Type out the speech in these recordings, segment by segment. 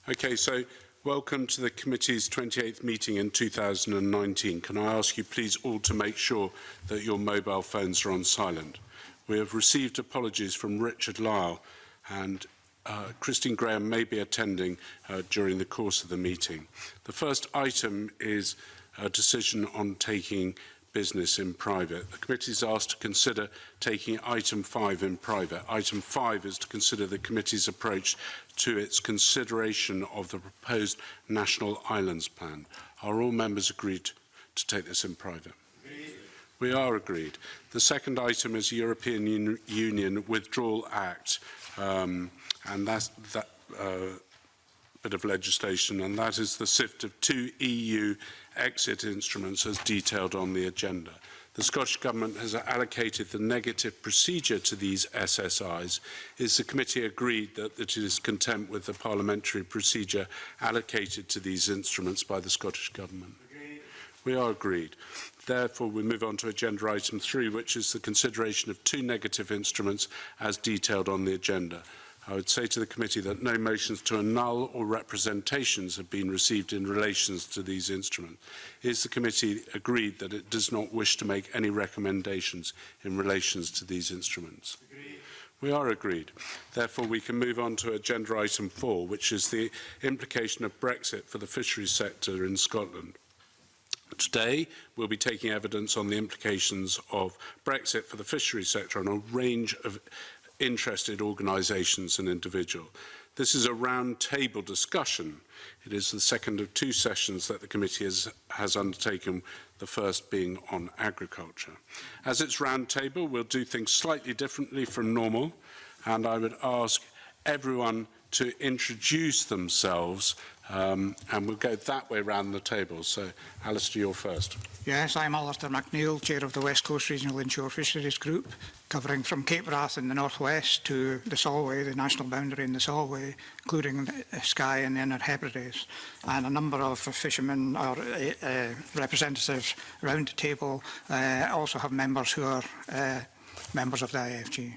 Okay, so welcome to the committee's 28th meeting in 2019. Can I ask you please all to make sure that your mobile phones are on silent? We have received apologies from Richard Lyle, and Christine Graham may be attending during the course of the meeting. The first item is a decision on taking business in private. The committee is asked to consider taking item 5 in private. Item 5 is to consider the committee's approach to its consideration of the proposed National Islands Plan. Are all members agreed to take this in private? Agreed. We are agreed. The second item is European Union Withdrawal Act, and that's that bit of legislation, and that is the sift of 2 EU exit instruments as detailed on the agenda. The Scottish Government has allocated the negative procedure to these SSIs. Is the committee agreed that it is content with the parliamentary procedure allocated to these instruments by the Scottish Government? Agreed. We are agreed. Therefore, we move on to agenda item 3, which is the consideration of 2 negative instruments as detailed on the agenda. I would say to the committee that no motions to annul or representations have been received in relation to these instruments. Is the committee agreed that it does not wish to make any recommendations in relation to these instruments? Agreed. We are agreed. Therefore, we can move on to agenda item 4, which is the implication of Brexit for the fisheries sector in Scotland. Today, we'll be taking evidence on the implications of Brexit for the fisheries sector on a range of interested organisations and individuals. This is a round-table discussion. It is the second of 2 sessions that the committee has undertaken, the first being on agriculture. As it's round-table, we'll do things slightly differently from normal, and I would ask everyone to introduce themselves, and we'll go that way round the table. So, Alistair, you're first. Yes, I'm Alistair McNeill, Chair of the West Coast Regional Inshore Fisheries Group, covering from Cape Wrath in the northwest to the Solway, the national boundary in the Solway, including Skye and the Inner Hebrides, and a number of fishermen or representatives around the table also have members who are members of the IFG.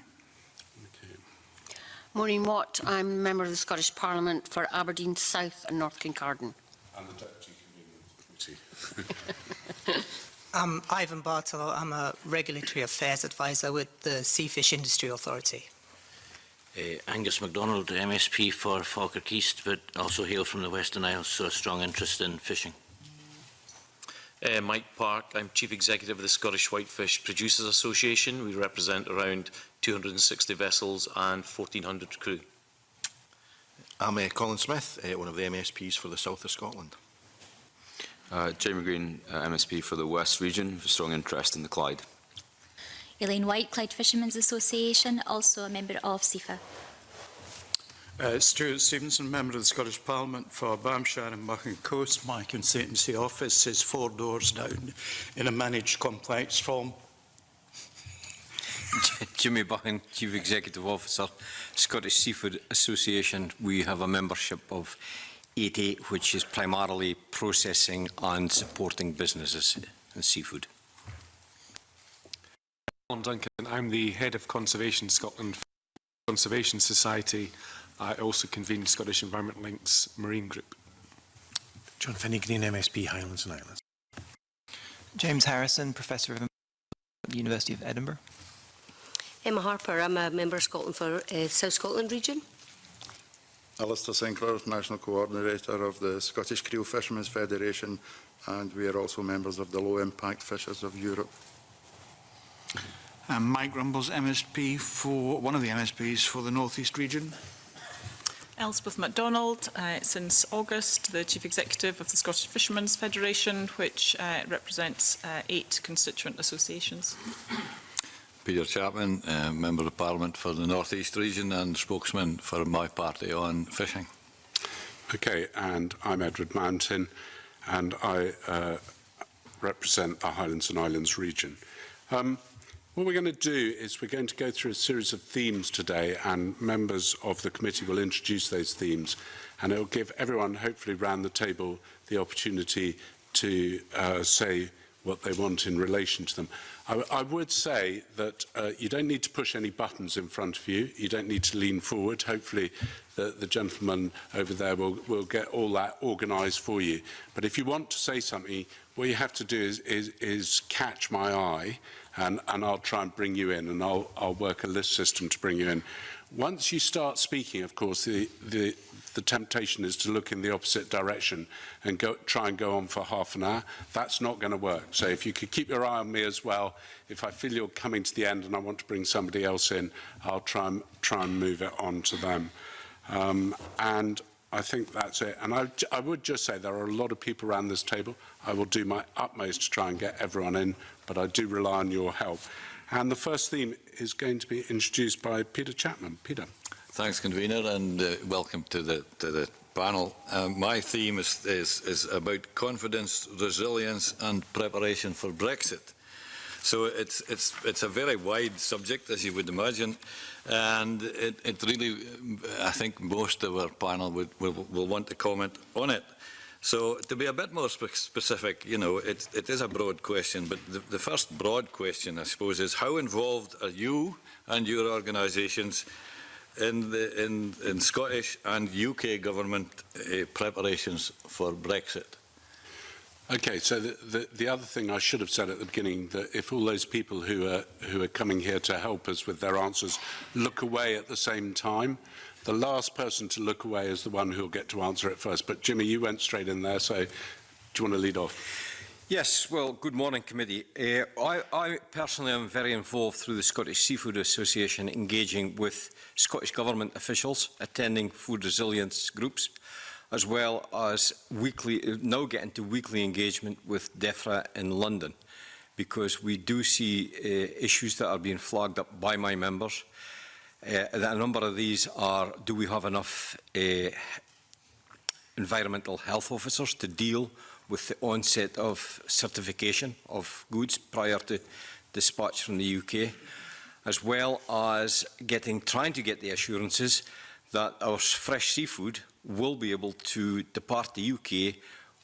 Maureen Watt, I'm a member of the Scottish Parliament for Aberdeen South and North Kincardine. And the Deputy Convener of the Committee. I'm Ivan Bartolo. I'm a Regulatory Affairs Advisor with the Seafish Industry Authority. Angus MacDonald, MSP for Falkirk East, but also hail from the Western Isles, so a strong interest in fishing. Mike Park, I'm Chief Executive of the Scottish Whitefish Producers Association. We represent around 260 vessels and 1,400 crew. I'm Colin Smith, one of the MSPs for the south of Scotland. Jamie Green, MSP for the West Region, with strong interest in the Clyde. Elaine White, Clyde Fishermen's Association, also a member of CIFA. Stuart Stevenson, Member of the Scottish Parliament for Barmshire and Buchan Coast. My constituency office is 4 doors down in a managed complex from Jimmy Buchan, Chief Executive Officer, Scottish Seafood Association. We have a membership of 80, which is primarily processing and supporting businesses in seafood. Alan Duncan, I'm the Head of Conservation Scotland Conservation Society. I also convene Scottish Environment Links Marine Group. John Finney Green, MSP Highlands and Islands. James Harrison, Professor of at the University of Edinburgh. Emma Harper, I'm a member of Scotland for South Scotland region. Alistair Sinclair, National Coordinator of the Scottish Creel Fishermen's Federation, and we are also members of the Low Impact Fishers of Europe. Mike Rumbles, MSP for one of the MSPs for the North East region. Elspeth MacDonald, since August, the Chief Executive of the Scottish Fishermen's Federation, which represents 8 constituent associations. Peter Chapman, Member of Parliament for the North East region and spokesman for my party on fishing. Okay, and I'm Edward Mountain, and I represent the Highlands and Islands region. What we're going to do is we're going to go through a series of themes today, and members of the committee will introduce those themes, and it will give everyone, hopefully round the table, the opportunity to say what they want in relation to them. I would say that you don't need to push any buttons in front of you. You don't need to lean forward. Hopefully the gentleman over there will get all that organised for you. But if you want to say something, what you have to do is catch my eye, and I'll try and bring you in, and I'll work a list system to bring you in. Once you start speaking, of course, the temptation is to look in the opposite direction and try and go on for half an hour. That's not going to work. So if you could keep your eye on me as well, if I feel you're coming to the end and I want to bring somebody else in, I'll try and move it on to them. And I think that's it. And I would just say there are a lot of people around this table. I will do my utmost to try and get everyone in, but I do rely on your help. And the first theme is going to be introduced by Peter Chapman. Peter. Thanks, Convener, and welcome to the panel. My theme is about confidence, resilience and preparation for Brexit. So it's a very wide subject, as you would imagine, and it really, I think most of our panel will want to comment on it. So to be a bit more specific, you know, it is a broad question, but the first broad question, I suppose, is how involved are you and your organisations in Scottish and UK government preparations for Brexit? Okay, so the other thing I should have said at the beginning, that if all those people who are coming here to help us with their answers look away at the same time, the last person to look away is the one who will get to answer it first. But Jimmy, you went straight in there, so do you want to lead off? Yes, well, good morning, committee. I personally am very involved through the Scottish Seafood Association, engaging with Scottish Government officials, attending food resilience groups, as well as now getting to weekly engagement with DEFRA in London, because we do see issues that are being flagged up by my members. A number of these are, do we have enough environmental health officers to deal with the onset of certification of goods prior to dispatch from the UK, as well as trying to get the assurances that our fresh seafood will be able to depart the UK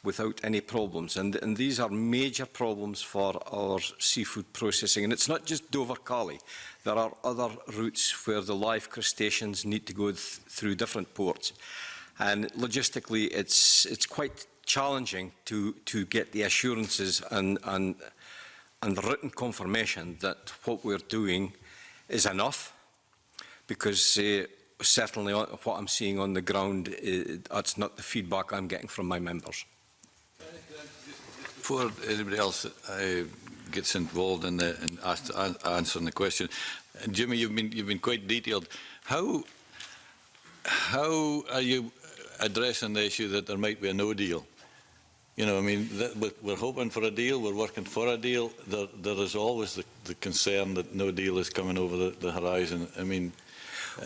without any problems. And these are major problems for our seafood processing. And it's not just Dover-Cali. There are other routes where the live crustaceans need to go through different ports. And logistically, it's quite challenging to get the assurances and the written confirmation that what we're doing is enough, because certainly what I'm seeing on the ground, that's not the feedback I'm getting from my members. Before anybody else gets involved in answering the question, Jimmy, you've been quite detailed. How are you addressing the issue that there might be a no deal? You know, I mean, we're hoping for a deal, we're working for a deal. There is always the concern that no deal is coming over the horizon. I mean,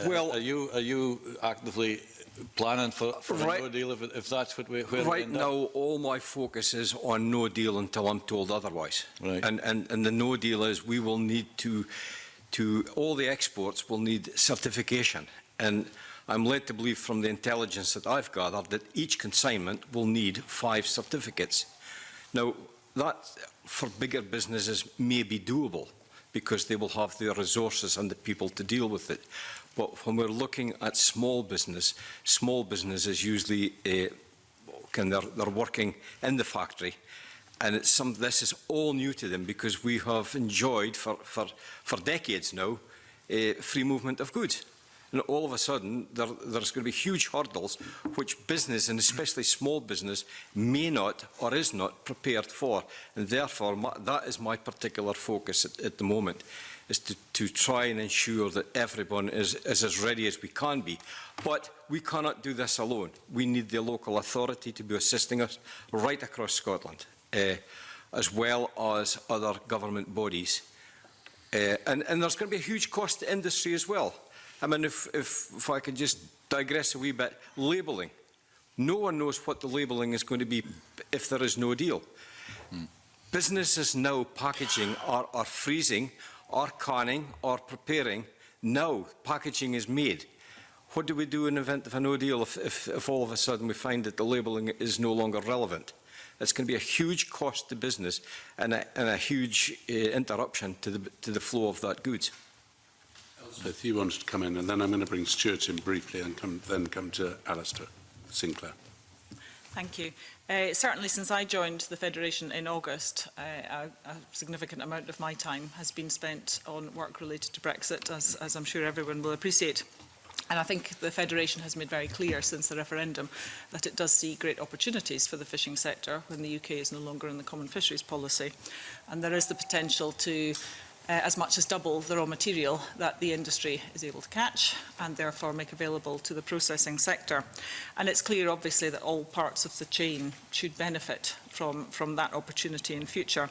well, are you actively planning for a no deal if that's what we're right now? All my focus is on no deal until I'm told otherwise. Right. And the no deal is we will need to all the exports will need certification, and I'm led to believe from the intelligence that I've gathered that each consignment will need 5 certificates. Now, that for bigger businesses may be doable because they will have the resources and the people to deal with it. But when we're looking at small business is usually they're working in the factory, and this is all new to them because we have enjoyed for decades now free movement of goods. And all of a sudden, there's going to be huge hurdles which business, and especially small business, may not or is not prepared for. And therefore, that is my particular focus at the moment, is to try and ensure that everyone is as ready as we can be. But we cannot do this alone. We need the local authority to be assisting us right across Scotland, as well as other government bodies. And there's going to be a huge cost to industry as well. I mean, if I could just digress a wee bit, labelling. No one knows what the labelling is going to be if there is no deal. Businesses now packaging are freezing, or canning, or preparing. Now packaging is made. What do we do in the event of a no deal if all of a sudden we find that the labelling is no longer relevant? It's going to be a huge cost to business and a huge interruption to the flow of that goods. Elspeth, you wanted to come in, and then I'm going to bring Stuart in briefly and then come to Alistair Sinclair. Thank you. Certainly since I joined the Federation in August, a significant amount of my time has been spent on work related to Brexit, as I'm sure everyone will appreciate. And I think the Federation has made very clear since the referendum that it does see great opportunities for the fishing sector when the UK is no longer in the Common Fisheries Policy. And there is the potential to as much as double the raw material that the industry is able to catch and therefore make available to the processing sector. And it's clear, obviously, that all parts of the chain should benefit from that opportunity in future.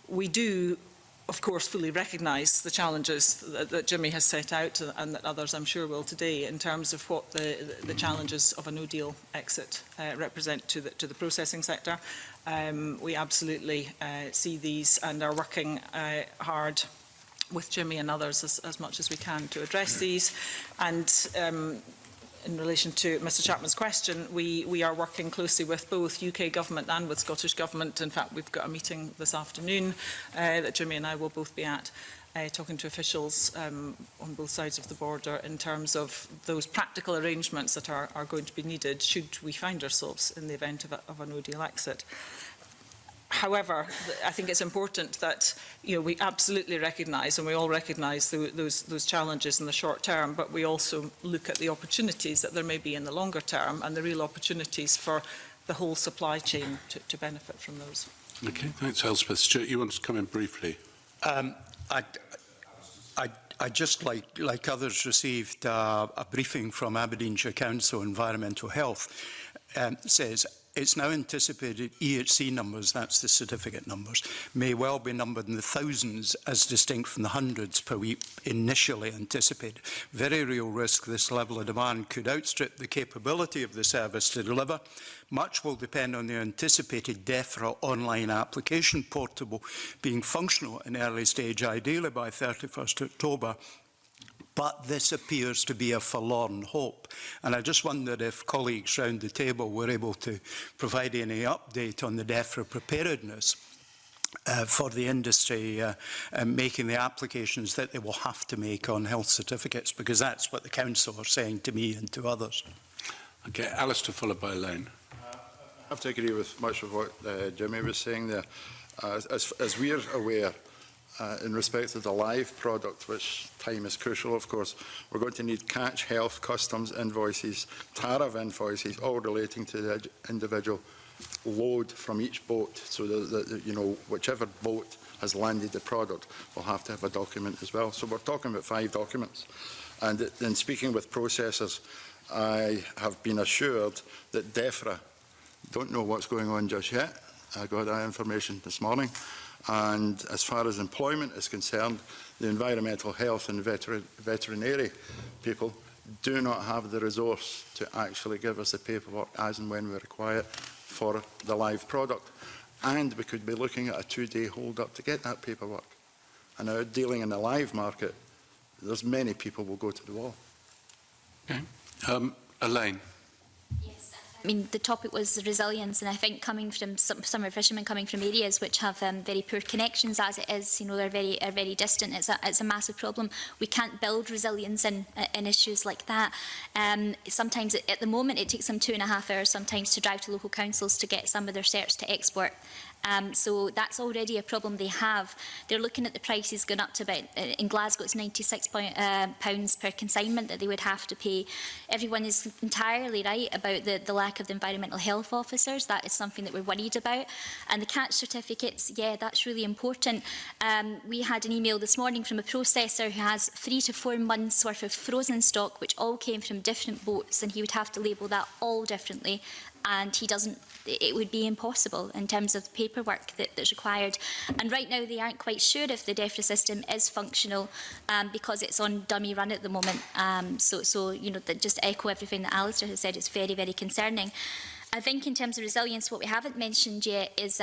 We do, of course, fully recognise the challenges that Jimmy has set out and that others, I'm sure, will today in terms of what the challenges of a no-deal exit represent to the processing sector. We absolutely see these and are working hard with Jimmy and others as much as we can to address these. And in relation to Mr Chapman's question, we are working closely with both UK Government and with Scottish Government. In fact, we've got a meeting this afternoon that Jimmy and I will both be at, talking to officials on both sides of the border in terms of those practical arrangements that are going to be needed should we find ourselves in the event of a no-deal exit. However, I think it's important that we absolutely recognise, and we all recognise those challenges in the short term, but we also look at the opportunities that there may be in the longer term and the real opportunities for the whole supply chain to benefit from those. Okay, thanks, Elspeth. Stuart, you wanted to come in briefly. I just, like others, received a briefing from Aberdeenshire Council Environmental Health. Says it's now anticipated EHC numbers, that's the certificate numbers, may well be numbered in the thousands as distinct from the hundreds per week initially anticipated. Very real risk this level of demand could outstrip the capability of the service to deliver. Much will depend on the anticipated DEFRA online application portal being functional in early stage, ideally by 31st October. But this appears to be a forlorn hope. And I just wondered if colleagues round the table were able to provide any update on the DEFRA preparedness for the industry making the applications that they will have to make on health certificates, because that's what the Council are saying to me and to others. Okay, Alistair, followed by Elaine. I have to agree with much of what Jimmy was saying there. As we're aware, in respect of the live product, which time is crucial, of course, we're going to need catch, health, customs invoices, tariff invoices, all relating to the individual load from each boat. So that whichever boat has landed the product will have to have a document as well. So we're talking about 5 documents. And in speaking with processors, I have been assured that DEFRA don't know what's going on just yet. I got that information this morning. And as far as employment is concerned, the environmental health and veterinary people do not have the resource to actually give us the paperwork as and when we require it for the live product. And we could be looking at a 2-day hold-up to get that paperwork. And now, dealing in the live market, there's many people will go to the wall. Okay. Elaine. I mean, the topic was resilience, and I think coming from some of our fishermen coming from areas which have very poor connections as it is, they're very distant. It's a massive problem. We can't build resilience in issues like that. Sometimes, at the moment, it takes them 2.5 hours sometimes to drive to local councils to get some of their certs to export. So that's already a problem they have. They're looking at the prices going up to about, in Glasgow, it's £96 per consignment that they would have to pay. Everyone is entirely right about the lack of the environmental health officers. That is something that we're worried about. And the catch certificates, yeah, that's really important. We had an email this morning from a processor who has 3 to 4 months worth of frozen stock, which all came from different boats, and he would have to label that all differently. And he doesn't, it would be impossible in terms of the paperwork that's required. And right now they aren't quite sure if the DEFRA system is functional because it's on dummy run at the moment. So just echo everything that Alistair has said, it's very, very concerning. I think in terms of resilience, what we haven't mentioned yet is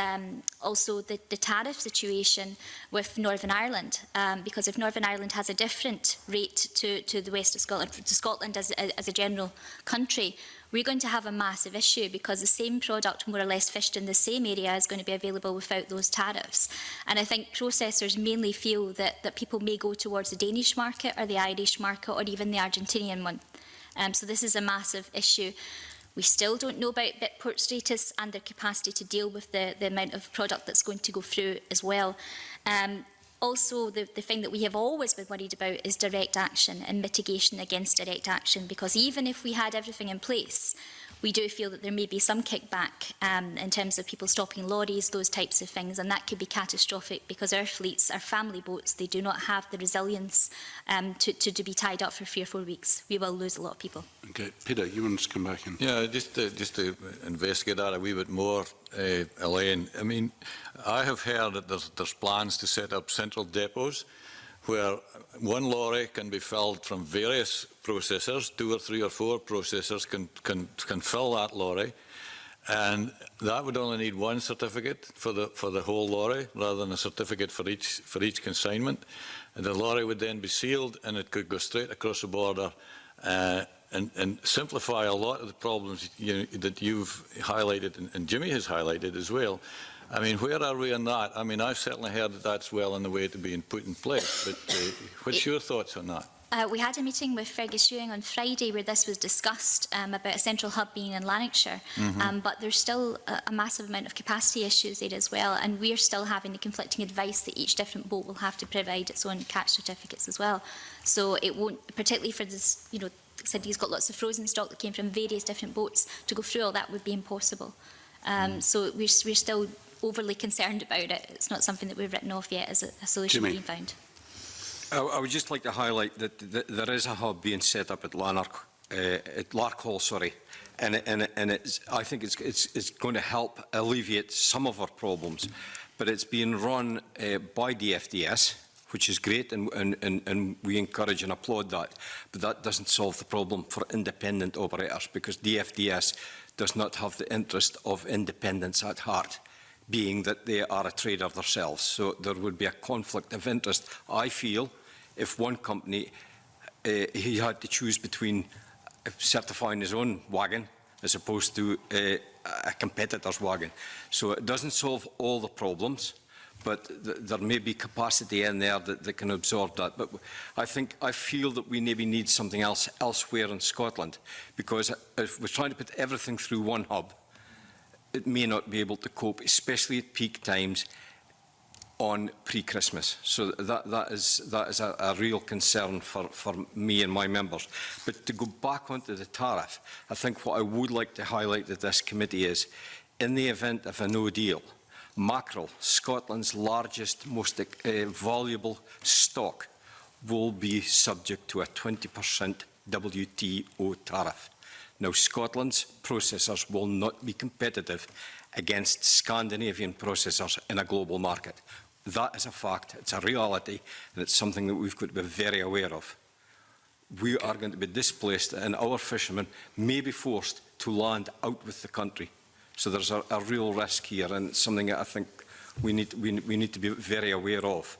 also the tariff situation with Northern Ireland, because if Northern Ireland has a different rate to the west of Scotland, to Scotland as a general country, we're going to have a massive issue, because the same product more or less fished in the same area is going to be available without those tariffs. And I think processors mainly feel that people may go towards the Danish market or the Irish market or even the Argentinian one. So this is a massive issue. We still don't know about Bitport status and their capacity to deal with the amount of product that's going to go through as well. Also, the thing that we have always been worried about is direct action and mitigation against direct action, because even if we had everything in place, we do feel that there may be some kickback in terms of people stopping lorries, those types of things, and that could be catastrophic, because our fleets are family boats. They do not have the resilience to be tied up for 3 or 4 weeks. We will lose a lot of people. Okay, Peter, you want to come back in? Yeah, just to investigate that a wee bit more, Elaine. I mean, I have heard that there's plans to set up central depots where one lorry can be filled from various processors, 2 or 3 or 4 processors can fill that lorry, and that would only need 1 certificate for the whole lorry, rather than a certificate for each consignment. And the lorry would then be sealed, and it could go straight across the border and simplify a lot of the problems that you've highlighted and Jimmy has highlighted as well. I mean, where are we on that? I mean, I've certainly heard that that's well on the way to being put in place, but what's your thoughts on that? We had a meeting with Fergus Ewing on Friday where this was discussed about a central hub being in Lanarkshire, but there's still a massive amount of capacity issues there as well, and we're still having the conflicting advice that each different boat will have to provide its own catch certificates as well. So it won't, particularly for this, you know, said he's got lots of frozen stock that came from various different boats, to go through all that would be impossible. So we're still overly concerned about it. It's not something that we've written off yet as a solution being found. I would just like to highlight that there is a hub being set up at Larkhall, sorry, and I think it's going to help alleviate some of our problems, but it's being run by DFDS, which is great, and we encourage and applaud that, but that doesn't solve the problem for independent operators, because DFDS does not have the interest of independence at heart, being that they are a trader themselves. So there would be a conflict of interest, I feel, if one company, he had to choose between certifying his own wagon as opposed to a competitor's wagon. So it doesn't solve all the problems, but there may be capacity in there that can absorb that. But I feel that we maybe need something else elsewhere in Scotland, because if we're trying to put everything through one hub, it may not be able to cope, especially at peak times on pre-Christmas. So that is a real concern for me and my members. But to go back onto the tariff, I think what I would like to highlight to this committee is, in the event of a no deal, mackerel, Scotland's largest, most valuable stock, will be subject to a 20% WTO tariff. Now, Scotland's processors will not be competitive against Scandinavian processors in a global market. That is a fact, it's a reality, and it's something that we've got to be very aware of. We are going to be displaced, and our fishermen may be forced to land out with the country. So there's a real risk here, and it's something that I think we need to be very aware of.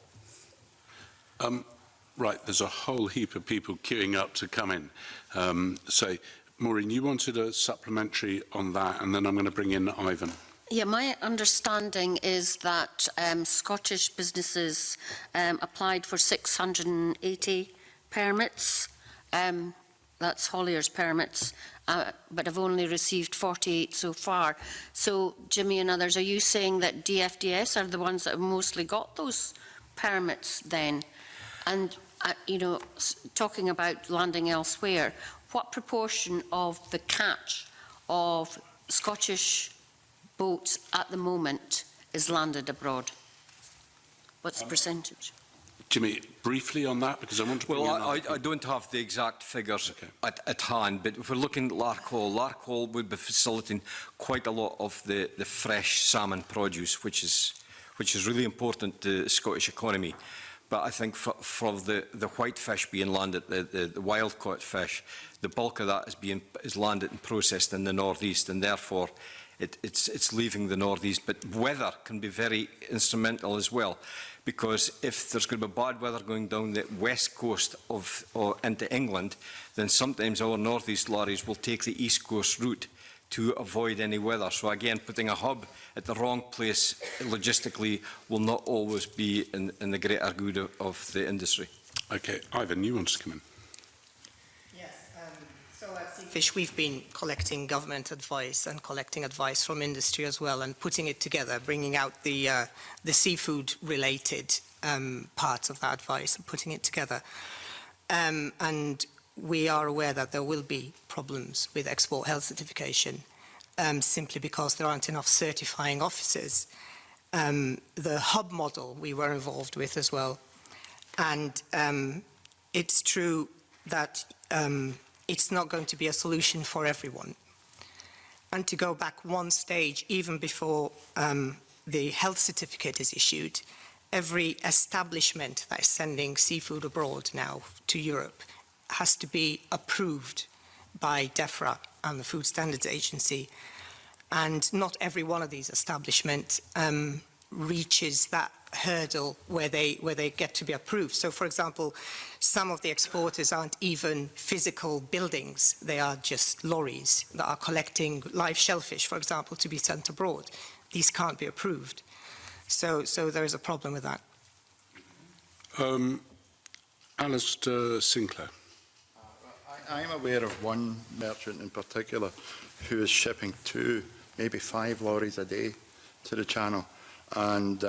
Right, there's a whole heap of people queuing up to come in. So, Maureen, you wanted a supplementary on that, and then I'm going to bring in Ivan. Yeah, my understanding is that Scottish businesses applied for 680 permits. That's hauliers permits, but have only received 48 so far. So, Jimmy and others, are you saying that DFDS are the ones that have mostly got those permits then? And, you know, talking about landing elsewhere, what proportion of the catch of Scottish boats at the moment is landed abroad? What's the percentage? Jimmy, briefly on that, because I want to bring I don't have the exact figures at hand, but if we're looking at Larkhall would be facilitating quite a lot of the fresh salmon produce, which is really important to the Scottish economy. But I think for the whitefish being landed, the wild-caught fish, the bulk of that is landed and processed in the northeast, and therefore it's leaving the northeast. But weather can be very instrumental as well, because if there's going to be bad weather going down the west coast or into England, then sometimes our northeast lorries will take the east coast route to avoid any weather. So again, putting a hub at the wrong place logistically will not always be in the greater good of the industry. Okay, Ivan, you want to come in? Yes, so at Seafish we've been collecting government advice and collecting advice from industry as well, and putting it together, bringing out the seafood-related parts of that advice and putting it together. And we are aware that there will be problems with export health certification simply because there aren't enough certifying officers. The hub model we were involved with as well. And it's true that it's not going to be a solution for everyone. And to go back one stage, even before the health certificate is issued, every establishment that is sending seafood abroad now to Europe has to be approved by DEFRA and the Food Standards Agency. And not every one of these establishments reaches that hurdle where they get to be approved. So, for example, some of the exporters aren't even physical buildings. They are just lorries that are collecting live shellfish, for example, to be sent abroad. These can't be approved. So there is a problem with that. Alistair Sinclair. I'm aware of one merchant in particular who is shipping 2, maybe 5 lorries a day to the Channel. And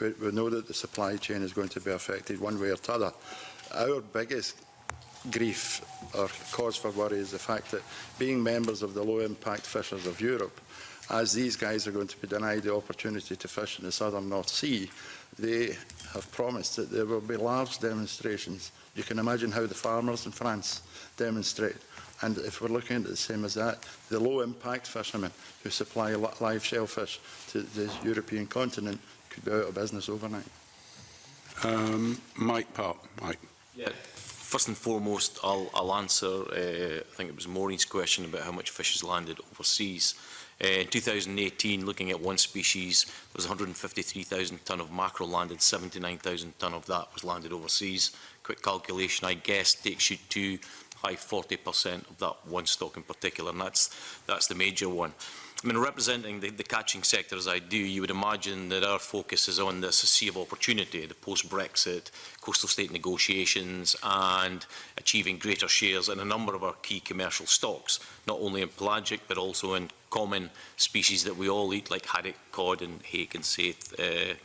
we know that the supply chain is going to be affected one way or the other. Our biggest grief or cause for worry is the fact that being members of the low-impact fishers of Europe, as these guys are going to be denied the opportunity to fish in the southern North Sea, they have promised that there will be large demonstrations. You can imagine how the farmers in France demonstrate. And if we're looking at it the same as that, the low-impact fishermen who supply live shellfish to the European continent could be out of business overnight. Mike Park. Mike. Yeah. First and foremost, I'll answer, I think it was Maureen's question about how much fish is landed overseas. In 2018, looking at one species, there was 153,000 tonne of mackerel landed, 79,000 tonne of that was landed overseas. Quick calculation, I guess, takes you to high 40% of that one stock in particular, and that's the major one. I mean, representing the catching sector as I do, you would imagine that our focus is on this sea of opportunity, the post-Brexit, coastal state negotiations, and achieving greater shares in a number of our key commercial stocks, not only in pelagic, but also in common species that we all eat, like haddock, cod, and hake and saithe,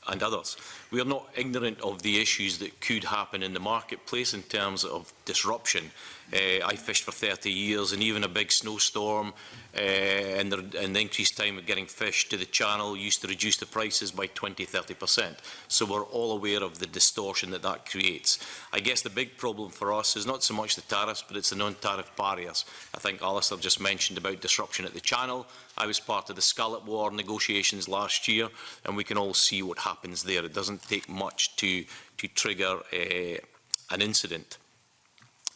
and others. We are not ignorant of the issues that could happen in the marketplace in terms of disruption. I fished for 30 years, and even a big snowstorm and the increased time of getting fish to the Channel used to reduce the prices by 20–30%. So we're all aware of the distortion that that creates. I guess the big problem for us is not so much the tariffs, but it's the non-tariff barriers. I think Alistair just mentioned about disruption at the Channel. I was part of the Scallop War negotiations last year, and we can all see what happens there. It doesn't take much to trigger an incident.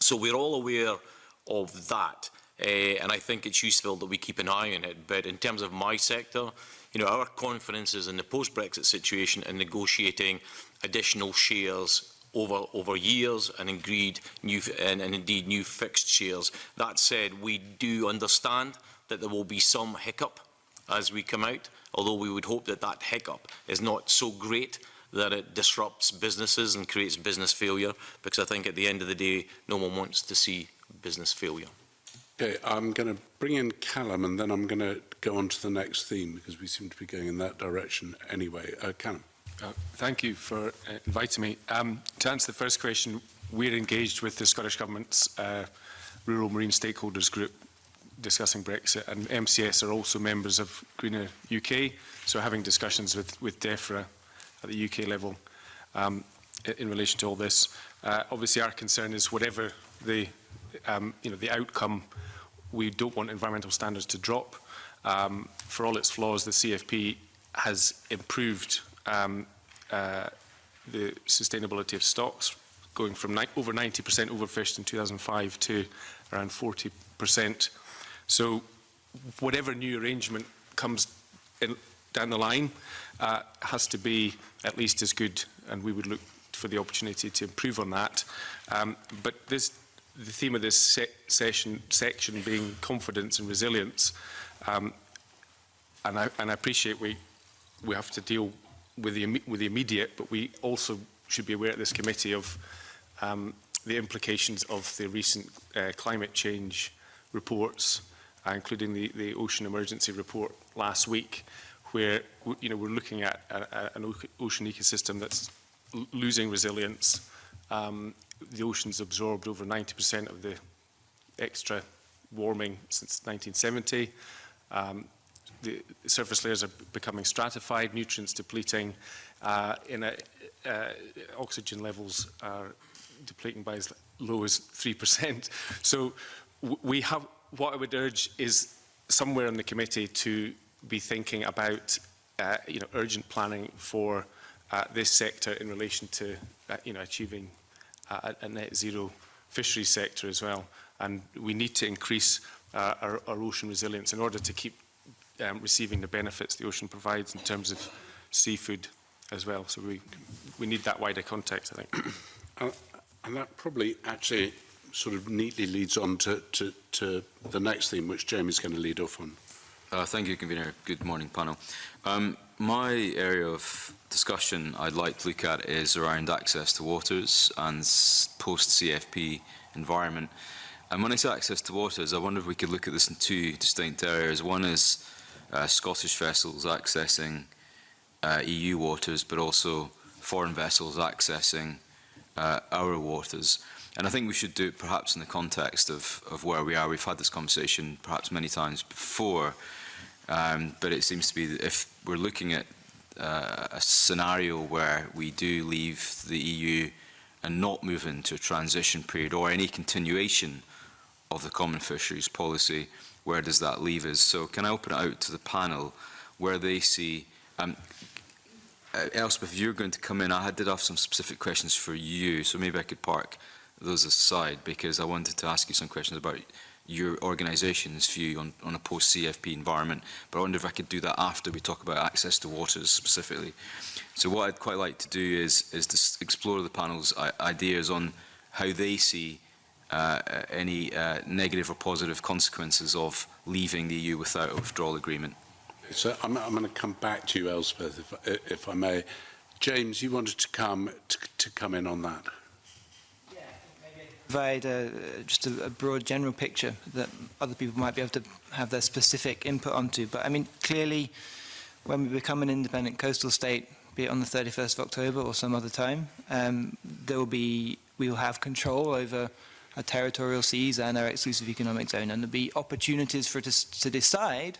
So we're all aware of that, and I think it's useful that we keep an eye on it. But in terms of my sector, you know, our confidence is in the post-Brexit situation and negotiating additional shares over years and indeed new fixed shares. That said, we do understand that there will be some hiccup as we come out, although we would hope that that hiccup is not so great that it disrupts businesses and creates business failure, because I think at the end of the day, no one wants to see business failure. Okay, I'm going to bring in Callum, and then I'm going to go on to the next theme, because we seem to be going in that direction anyway. Callum. Thank you for inviting me. To answer the first question, we're engaged with the Scottish Government's Rural Marine Stakeholders Group discussing Brexit, and MCS are also members of Greener UK, so having discussions with DEFRA at the UK level in relation to all this. Obviously, our concern is whatever the outcome, we don't want environmental standards to drop. For all its flaws, the CFP has improved the sustainability of stocks, going from over 90% overfished in 2005 to around 40%. So whatever new arrangement comes in, down the line has to be at least as good, and we would look for the opportunity to improve on that. But the theme of this section being confidence and resilience, and I appreciate we have to deal with the immediate, but we also should be aware at this committee of the implications of the recent climate change reports, including the Ocean Emergency Report last week, where we're looking at an ocean ecosystem that's losing resilience. The ocean's absorbed over 90% of the extra warming since 1970. The surface layers are becoming stratified, nutrients depleting, oxygen levels are depleting by as low as 3%. So what I would urge is somewhere in the committee to be thinking about urgent planning for this sector in relation to achieving a net zero fisheries sector as well. And we need to increase our ocean resilience in order to keep receiving the benefits the ocean provides in terms of seafood as well. So we need that wider context, I think. And that probably actually sort of neatly leads on to the next theme, which Jamie's going to lead off on. Thank you, Convener. Good morning, panel. My area of discussion I'd like to look at is around access to waters and post-CFP environment. And when I say access to waters, I wonder if we could look at this in two distinct areas. One is Scottish vessels accessing EU waters, but also foreign vessels accessing our waters. And I think we should do it perhaps in the context of where we are. We've had this conversation perhaps many times before, but it seems to be that if we're looking at a scenario where we do leave the EU and not move into a transition period or any continuation of the common fisheries policy, where does that leave us? So can I open it out to the panel where they see, Elspeth, if you're going to come in, I did have some specific questions for you, so maybe I could park those aside, because I wanted to ask you some questions about your organisation's view on a post-CFP environment, but I wonder if I could do that after we talk about access to waters specifically. So what I'd quite like to do is to explore the panel's ideas on how they see any negative or positive consequences of leaving the EU without a withdrawal agreement. So I'm going to come back to you, Elspeth, if I may. James, you wanted to come in on that. Provide just a broad general picture that other people might be able to have their specific input onto. But I mean, clearly, when we become an independent coastal state, be it on the 31st of October or some other time, we will have control over our territorial seas and our exclusive economic zone, and there'll be opportunities for us to decide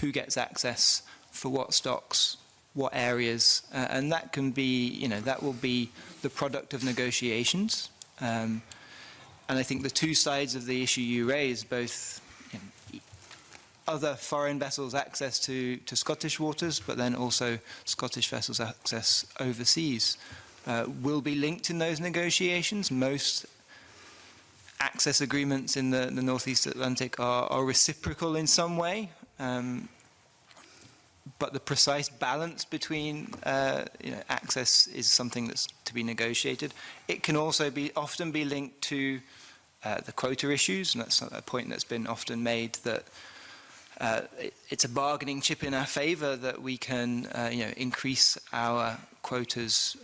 who gets access for what stocks, what areas, and that can be, that will be the product of negotiations. And I think the two sides of the issue you raise, both other foreign vessels' access to Scottish waters, but then also Scottish vessels' access overseas, will be linked in those negotiations. Most access agreements in the North East Atlantic are reciprocal in some way, but the precise balance between access is something that's to be negotiated. It can also often be linked to the quota issues, and that's a point that's been often made, that it's a bargaining chip in our favour that we can increase our quotas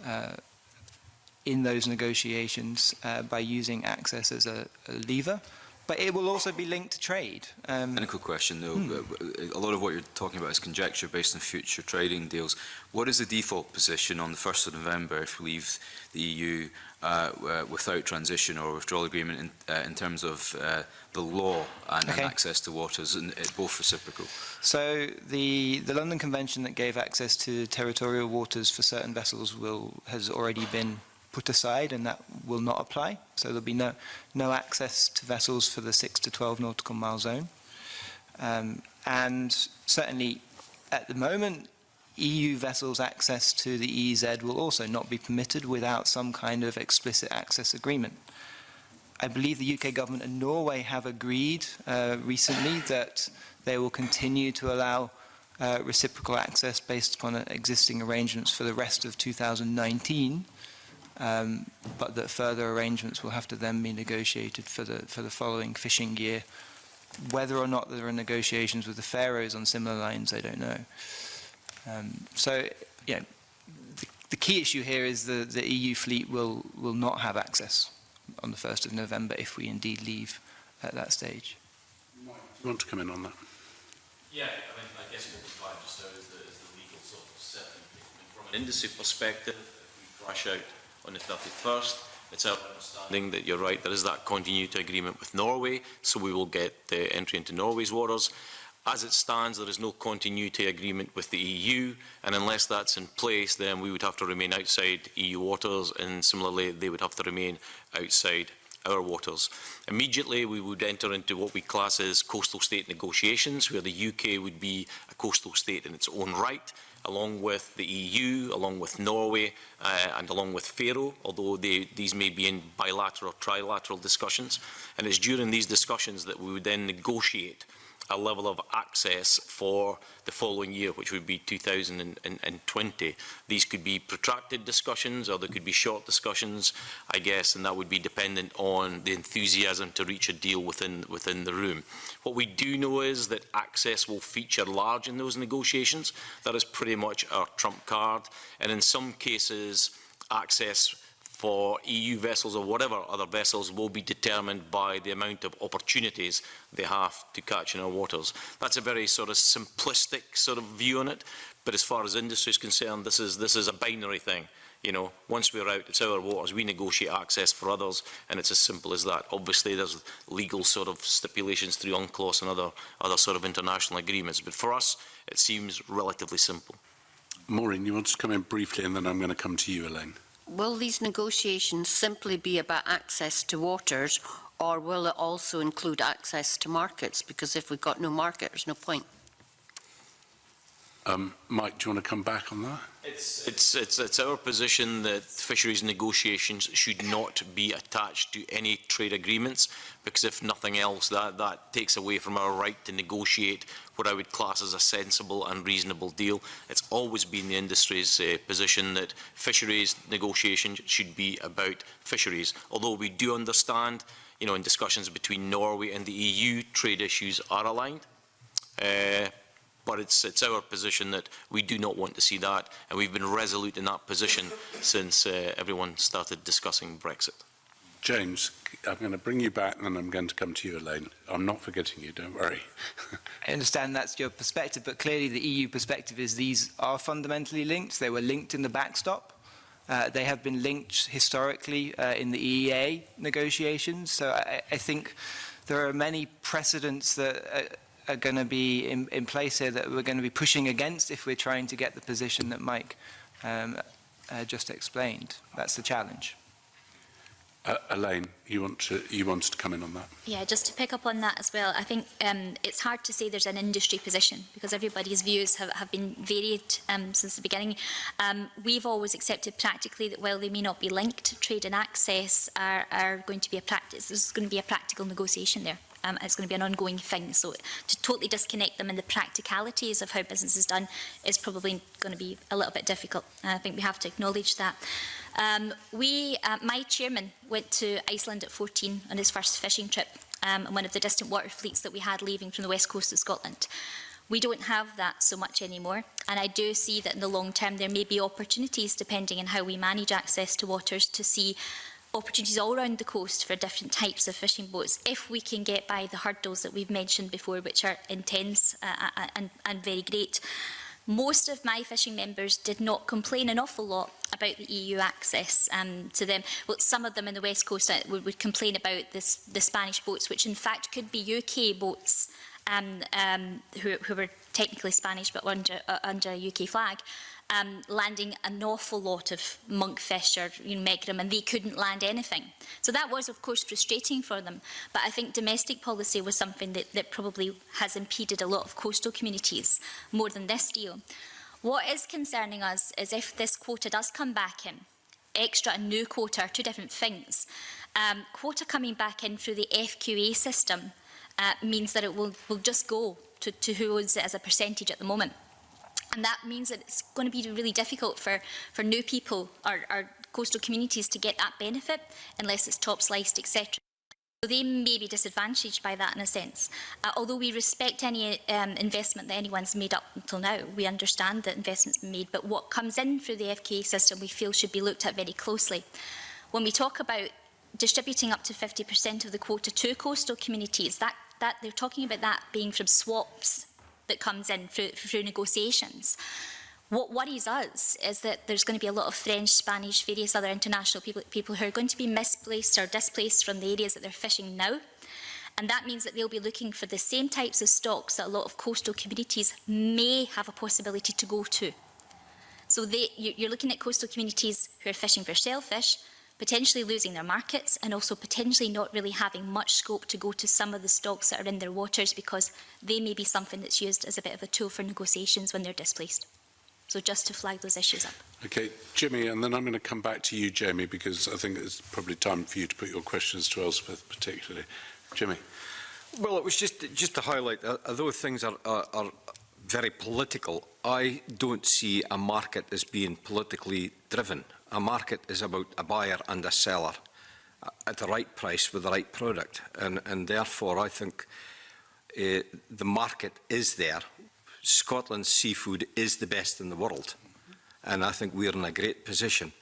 in those negotiations by using access as a lever. But it will also be linked to trade. Technical question, though. A lot of what you're talking about is conjecture based on future trading deals. What is the default position on the 1st of November if we leave the EU without transition or withdrawal agreement in terms of the law and access to waters, and both reciprocal? So the London Convention that gave access to territorial waters for certain vessels has already been put aside, and that will not apply. So there'll be no access to vessels for the 6 to 12 nautical mile zone. And certainly at the moment, EU vessels' access to the EEZ will also not be permitted without some kind of explicit access agreement. I believe the UK government and Norway have agreed recently that they will continue to allow reciprocal access based upon existing arrangements for the rest of 2019, but that further arrangements will have to then be negotiated for the following fishing year. Whether or not there are negotiations with the Faroes on similar lines, I don't know. So, yeah, the key issue here is the EU fleet will not have access on the 1st of November if we indeed leave at that stage. You want to come in on that? Yeah, I guess what we've got just now is the legal sort of certainty. From an industry perspective, if we crash out on the 31st, it's our understanding that you're right, there is that continuity agreement with Norway, so we will get entry into Norway's waters. As it stands, there is no continuity agreement with the EU, and unless that's in place, then we would have to remain outside EU waters, and similarly, they would have to remain outside our waters. Immediately, we would enter into what we class as coastal state negotiations, where the UK would be a coastal state in its own right, along with the EU, along with Norway, and along with Faroe, although these may be in bilateral or trilateral discussions. And it's during these discussions that we would then negotiate a level of access for the following year, which would be 2020. These could be protracted discussions, or there could be short discussions, I guess, and that would be dependent on the enthusiasm to reach a deal within the room. What we do know is that access will feature large in those negotiations. That is pretty much our trump card, and in some cases, access for EU vessels or whatever other vessels will be determined by the amount of opportunities they have to catch in our waters. That's a very sort of simplistic sort of view on it, but as far as industry is concerned, this is a binary thing. You know, once we're out, it's our waters, we negotiate access for others, and it's as simple as that. Obviously, there's legal sort of stipulations through UNCLOS and other sort of international agreements, but for us, it seems relatively simple. Maureen, you want to come in briefly, and then I'm going to come to you, Elaine. Will these negotiations simply be about access to waters, or will it also include access to markets? Because if we've got no market, there's no point. Mike, do you want to come back on that? It's our position that fisheries negotiations should not be attached to any trade agreements, because if nothing else, that takes away from our right to negotiate what I would class as a sensible and reasonable deal. It's always been the industry's position that fisheries negotiations should be about fisheries, although we do understand, you know, in discussions between Norway and the EU, trade issues are aligned. But it's our position that we do not want to see that, and we've been resolute in that position since everyone started discussing Brexit. James, I'm going to bring you back, and then I'm going to come to you, Elaine. I'm not forgetting you, don't worry. I understand that's your perspective, but clearly the EU perspective is these are fundamentally linked. They were linked in the backstop. They have been linked historically in the EEA negotiations. So I think there are many precedents that are going to be in place here that we're going to be pushing against if we're trying to get the position that Mike just explained. That's the challenge. Elaine, you wanted to come in on that? Yeah, just to pick up on that as well, I think it's hard to say there's an industry position because everybody's views have been varied since the beginning. We've always accepted practically that while they may not be linked, trade and access are going to be a practice. There's going to be a practical negotiation there. It's going to be an ongoing thing. So to totally disconnect them in the practicalities of how business is done is probably going to be a little bit difficult. I think we have to acknowledge that. My chairman went to Iceland at 14 on his first fishing trip, on one of the distant water fleets that we had leaving from the west coast of Scotland. We don't have that so much anymore, and I do see that in the long term there may be opportunities, depending on how we manage access to waters, to see opportunities all around the coast for different types of fishing boats if we can get by the hurdles that we've mentioned before, which are intense and very great. Most of my fishing members did not complain an awful lot about the EU access to them. Well, some of them in the West Coast would complain about the Spanish boats, which in fact could be UK boats who were technically Spanish but under a UK flag. Landing an awful lot of monkfish or megrim, and they couldn't land anything. So that was, of course, frustrating for them. But I think domestic policy was something that probably has impeded a lot of coastal communities more than this deal. What is concerning us is if this quota does come back in, extra and new quota are two different things. Quota coming back in through the FQA system means that it will just go to who owns it as a percentage at the moment. And that means that it's going to be really difficult for new people or coastal communities to get that benefit unless it's top sliced, etc. So they may be disadvantaged by that in a sense. Although we respect any investment that anyone's made up until now, we understand that investment's been made, but what comes in through the FQA system we feel should be looked at very closely. When we talk about distributing up to 50% of the quota to coastal communities, that they're talking about that being from swaps that comes in through negotiations. What worries us is that there's going to be a lot of French, Spanish, various other international people who are going to be misplaced or displaced from the areas that they're fishing now. And that means that they'll be looking for the same types of stocks that a lot of coastal communities may have a possibility to go to. So you're looking at coastal communities who are fishing for shellfish, potentially losing their markets and also potentially not really having much scope to go to some of the stocks that are in their waters because they may be something that's used as a bit of a tool for negotiations when they're displaced. So just to flag those issues up. Okay, Jimmy, and then I'm going to come back to you, Jamie, because I think it's probably time for you to put your questions to Elspeth particularly. Jimmy. Well, it was just to highlight, although things are very political, I don't see a market as being politically driven. A market is about a buyer and a seller at the right price with the right product. And therefore, I think the market is there. Scotland's seafood is the best in the world. And I think we're in a great position.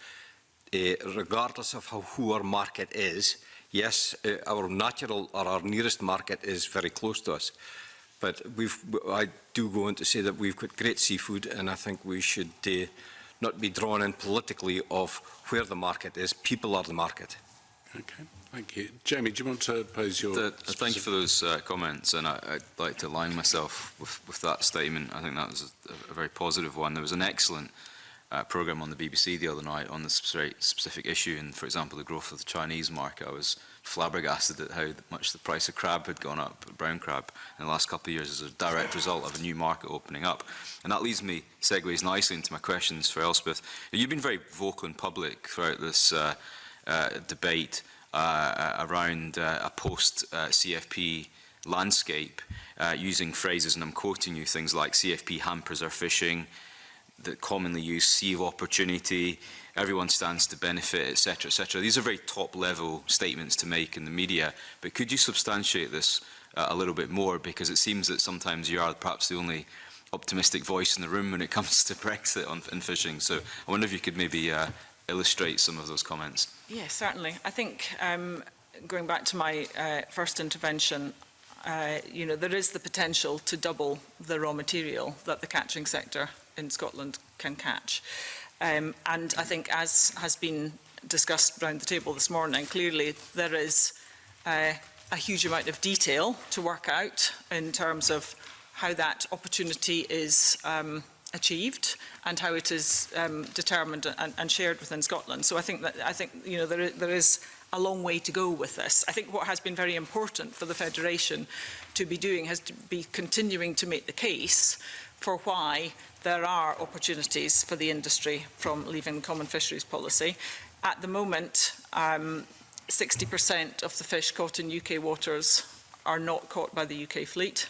Regardless of who our market is, yes, our natural or our nearest market is very close to us. But I do go on to say that we've got great seafood, and I think we should not be drawn in politically of where the market is. People are the market. Okay, thank you. Jamie, do you want to pose your... Thank you for those comments, and I'd like to align myself with that statement. I think that was a very positive one. There was an excellent programme on the BBC the other night on this very specific issue, and for example, the growth of the Chinese market. I was flabbergasted at how much the price of crab had gone up, brown crab, in the last couple of years as a direct result of a new market opening up. And that segues nicely into my questions for Elspeth. You've been very vocal in public throughout this debate around a post-CFP landscape, using phrases, and I'm quoting you, things like CFP hampers our fishing, the commonly used sea of opportunity, everyone stands to benefit, etc., etc. These are very top-level statements to make in the media, but could you substantiate this a little bit more? Because it seems that sometimes you are perhaps the only optimistic voice in the room when it comes to Brexit in fishing. So I wonder if you could maybe illustrate some of those comments. Yes, certainly. I think going back to my first intervention, there is the potential to double the raw material that the catching sector in Scotland can catch. And I think, as has been discussed around the table this morning, clearly there is a huge amount of detail to work out in terms of how that opportunity is achieved and how it is determined and shared within Scotland. So I think there is a long way to go with this. I think what has been very important for the Federation to be doing has to be continuing to make the case for why there are opportunities for the industry from leaving the Common Fisheries Policy. At the moment, 60% of the fish caught in UK waters are not caught by the UK fleet,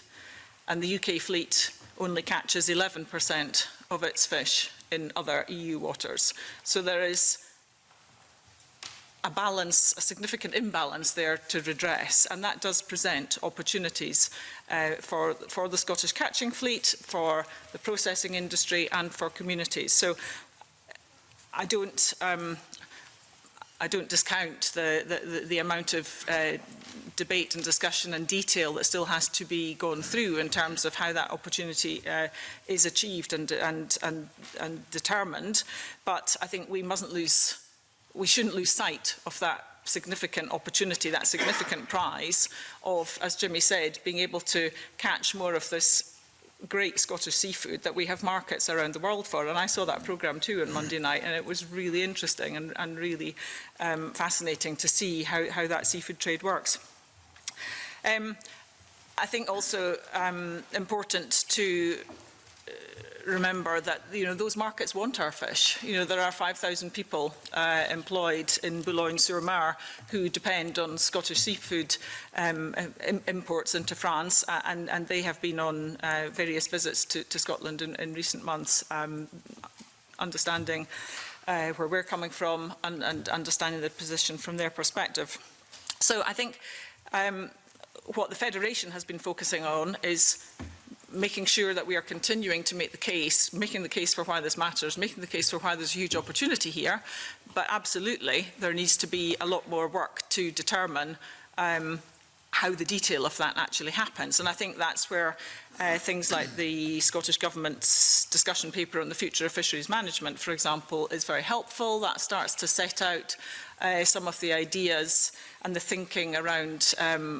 and the UK fleet only catches 11% of its fish in other EU waters. So there is a significant imbalance there to redress, and that does present opportunities for the Scottish catching fleet, for the processing industry, and for communities. So I don't discount the amount of debate and discussion and detail that still has to be gone through in terms of how that opportunity is achieved and determined. But I think we shouldn't lose sight of that significant opportunity, that significant prize of, as Jimmy said, being able to catch more of this great Scottish seafood that we have markets around the world for. And I saw that programme too on Monday night, and it was really interesting and really fascinating to see how that seafood trade works. I think also important to remember that, you know, those markets want our fish. You know, there are 5,000 people employed in Boulogne-sur-Mer who depend on Scottish seafood imports into France, and they have been on various visits to Scotland in recent months, understanding where we're coming from and understanding the position from their perspective. So I think what the Federation has been focusing on is making sure that we are continuing to make the case, making the case for why this matters, making the case for why there's a huge opportunity here. But absolutely, there needs to be a lot more work to determine how the detail of that actually happens. And I think that's where things like the Scottish Government's discussion paper on the future of fisheries management, for example, is very helpful. That starts to set out some of the ideas and the thinking around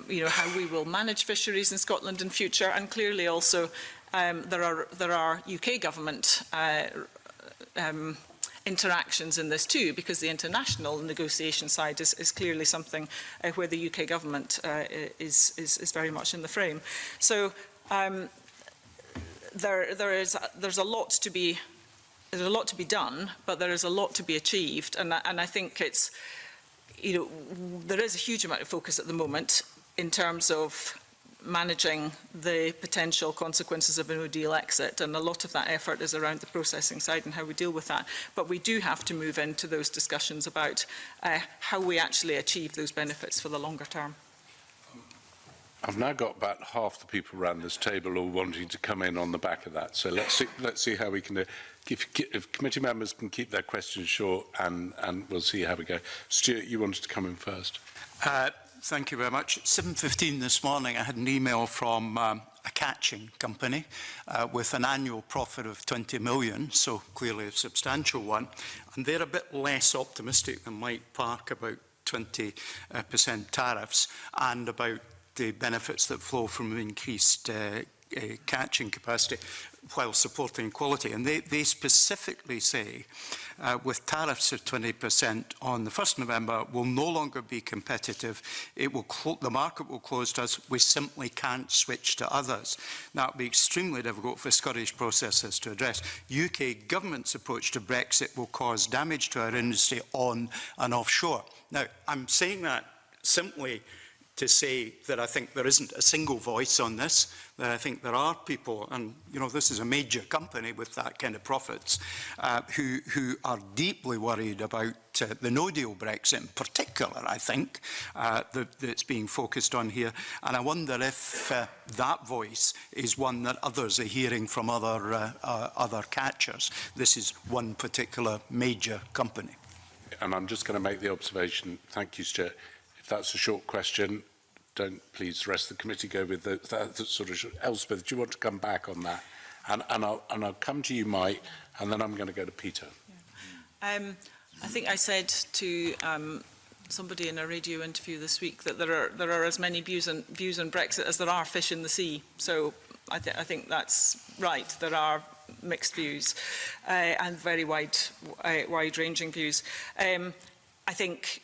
you know, how we will manage fisheries in Scotland in future. And clearly also there are UK government interactions in this too, because the international negotiation side is clearly something where the UK government is very much in the frame. So there's a lot to be done, but there is a lot to be achieved, and I think it's, you know, there is a huge amount of focus at the moment in terms of managing the potential consequences of a no-deal exit, and a lot of that effort is around the processing side and how we deal with that. But we do have to move into those discussions about how we actually achieve those benefits for the longer term. I've now got about half the people around this table all wanting to come in on the back of that. So let's see how we can do. If committee members can keep their questions short, and we'll see how we go. Stuart, you wanted to come in first. Thank you very much. At 7:15 this morning, I had an email from a catching company with an annual profit of 20 million, so clearly a substantial one. And they're a bit less optimistic than Mike Park about 20% tariffs and about the benefits that flow from increased catching capacity while supporting quality. And they specifically say with tariffs of 20% on the 1st November will no longer be competitive. The market will close to us. We simply can't switch to others. That will be extremely difficult for Scottish processors to address. UK government's approach to Brexit will cause damage to our industry on and offshore. Now, I'm saying that simply to say that I think there isn't a single voice on this, that I think there are people, and you know, this is a major company with that kind of profits, who are deeply worried about the no-deal Brexit in particular, I think, that's being focused on here. And I wonder if that voice is one that others are hearing from other catchers. This is one particular major company. And I'm just going to make the observation, thank you, Stuart. If that's a short question, don't please the rest of the committee go with that sort of short. Elspeth, do you want to come back on that? And I'll come to you, Mike, and then I'm going to go to Peter. Yeah. I think I said to somebody in a radio interview this week that there are as many views on Brexit as there are fish in the sea. So I think that's right. There are mixed views and very wide-ranging views. I think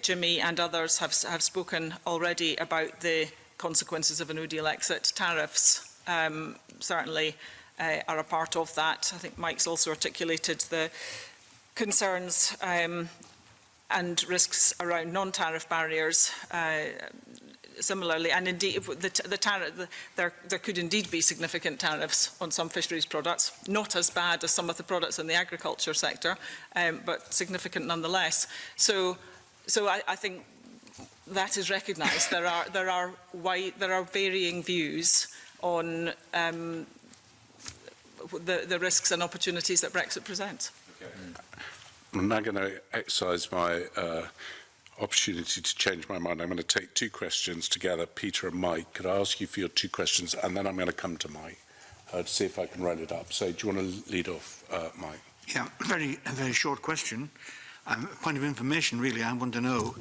Jimmy and others have spoken already about the consequences of a no-deal exit. Tariffs certainly are a part of that. I think Mike's also articulated the concerns and risks around non-tariff barriers similarly, and indeed there could indeed be significant tariffs on some fisheries products, not as bad as some of the products in the agriculture sector, but significant nonetheless. So I think that is recognised. There are varying views on the risks and opportunities that Brexit presents. Okay. I'm now going to exercise my opportunity to change my mind. I'm going to take two questions together, Peter and Mike. Could I ask you for your two questions, and then I'm going to come to Mike to see if I can round it up. So do you want to lead off, Mike? Yeah, a very short question. A point of information, really. I want to know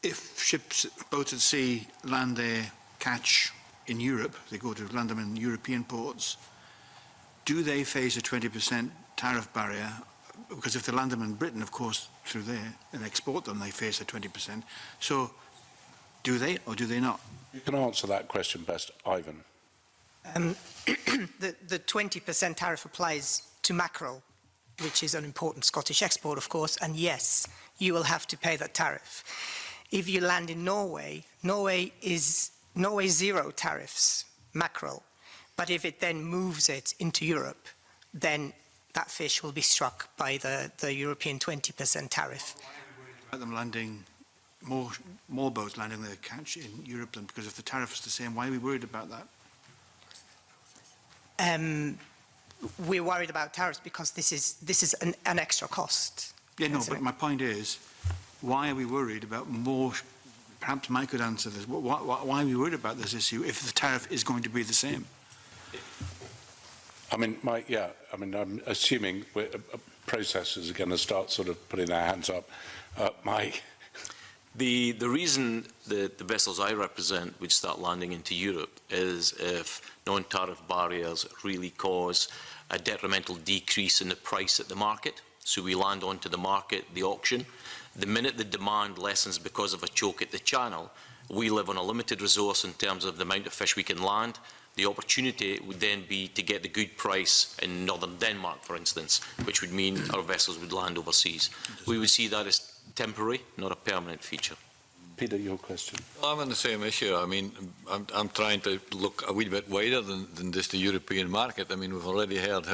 if ships, boats at sea, land their catch in Europe, they go to land them in European ports, do they face a 20% tariff barrier? Because if they land them in Britain, of course, through there, and export them, they face a 20%. So, do they or do they not? You can answer that question best, Ivan. the 20% tariff applies to mackerel, which is an important Scottish export, of course, and yes, you will have to pay that tariff. If you land in Norway, Norway zero tariffs, mackerel, but if it then moves it into Europe, then that fish will be struck by the European 20% tariff. About them landing, more boats landing their catch in Europe than because if the tariff is the same, why are we worried about that? We're worried about tariffs because this is an extra cost. Yeah, no, but my point is, why are we worried about more? Perhaps Mike could answer this. Why are we worried about this issue if the tariff is going to be the same? I mean, Mike, yeah, I mean, I'm assuming processors are going to start sort of putting their hands up. Mike? The reason that the vessels I represent would start landing into Europe is if non-tariff barriers really cause a detrimental decrease in the price at the market. So we land onto the market, the auction. The minute the demand lessens because of a choke at the channel, we live on a limited resource in terms of the amount of fish we can land. The opportunity would then be to get the good price in northern Denmark, for instance, which would mean our vessels would land overseas. We would see that as temporary, not a permanent feature. Peter, your question. I'm on the same issue. I mean, I'm trying to look a wee bit wider than just the European market. I mean, we've already heard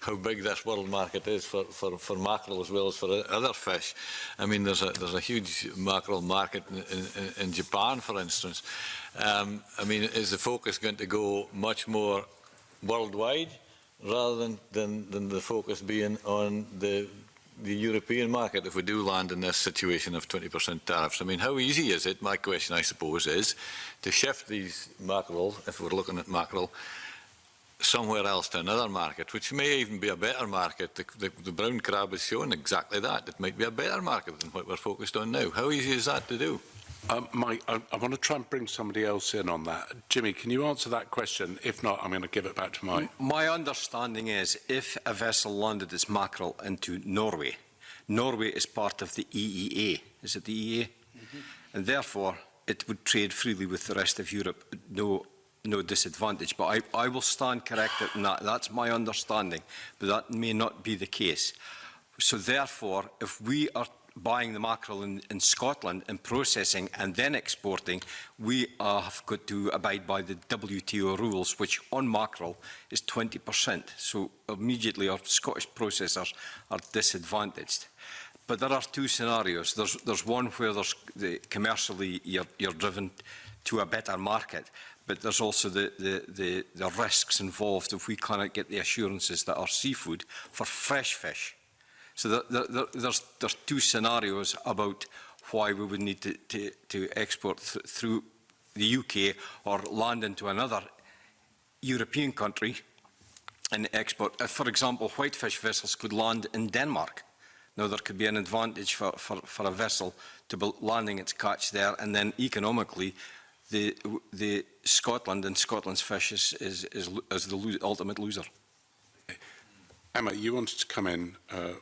how big this world market is for mackerel as well as for other fish. I mean, there's a huge mackerel market in Japan, for instance. I mean, is the focus going to go much more worldwide rather than the focus being on the European market if we do land in this situation of 20% tariffs? I mean, how easy is it, my question I suppose is, to shift these mackerel, if we're looking at mackerel, somewhere else to another market, which may even be a better market? The brown crab is showing exactly that. It might be a better market than what we're focused on now. How easy is that to do? Mike, I want to try and bring somebody else in on that. Jimmy, can you answer that question? If not, I'm going to give it back to Mike. My understanding is if a vessel landed its mackerel into Norway, Norway is part of the EEA. Is it the EEA? Mm-hmm. And therefore, it would trade freely with the rest of Europe, no disadvantage. But I will stand corrected in that. That's my understanding, but that may not be the case. So therefore, if we are buying the mackerel in Scotland and processing and then exporting, we have got to abide by the WTO rules, which on mackerel is 20%. So immediately our Scottish processors are disadvantaged. But there are two scenarios. There's one where commercially you're driven to a better market, but there's also the risks involved if we cannot get the assurances that our seafood for fresh fish. So there's two scenarios about why we would need to export through the UK or land into another European country and export. For example, whitefish vessels could land in Denmark. Now, there could be an advantage for a vessel to be landing its catch there, and then economically, the Scotland and Scotland's fish is the ultimate loser. Emma, you wanted to come in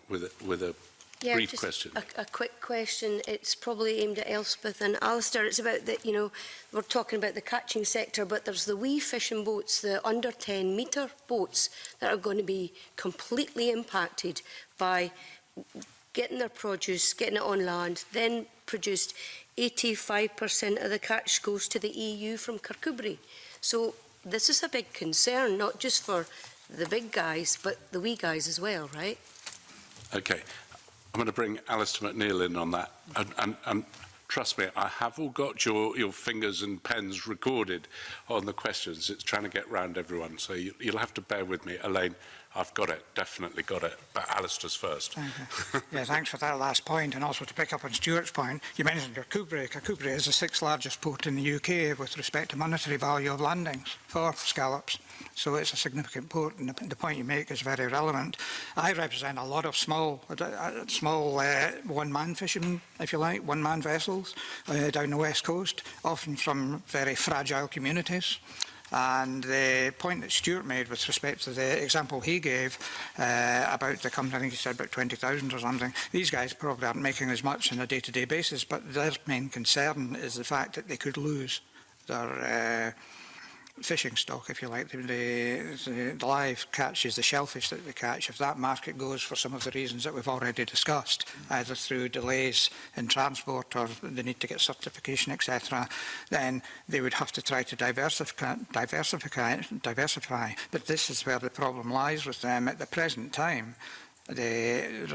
with a brief question. A quick question. It's probably aimed at Elspeth and Alistair. It's about that, you know, we're talking about the catching sector, but there's the wee fishing boats, the under 10 metre boats that are going to be completely impacted by getting their produce, getting it on land, then produced 85% of the catch goes to the EU from Kirkcudbright. So this is a big concern, not just for the big guys, but the wee guys as well, right? Okay. I'm going to bring Alistair McNeill in on that. And trust me, I have all got your fingers and pens recorded on the questions. It's trying to get round everyone, so you'll have to bear with me. Elaine, I've got it, definitely got it. But Alistair's first. Thank you. Yeah, thanks for that last point, and also to pick up on Stuart's point. You mentioned Kirkcudbright. Kirkcudbright is the 6th largest port in the UK with respect to monetary value of landings for scallops. So it's a significant port, and the point you make is very relevant. I represent a lot of small one-man fishing, if you like, one-man vessels down the west coast, often from very fragile communities. And the point that Stuart made with respect to the example he gave about the company, I think he said about 20,000 or something, these guys probably aren't making as much on a day-to-day basis, but their main concern is the fact that they could lose their fishing stock, if you like, the live catches, the shellfish that they catch, if that market goes for some of the reasons that we've already discussed, either through delays in transport or the need to get certification, etc., then they would have to try to diversify. But this is where the problem lies with them at the present time. They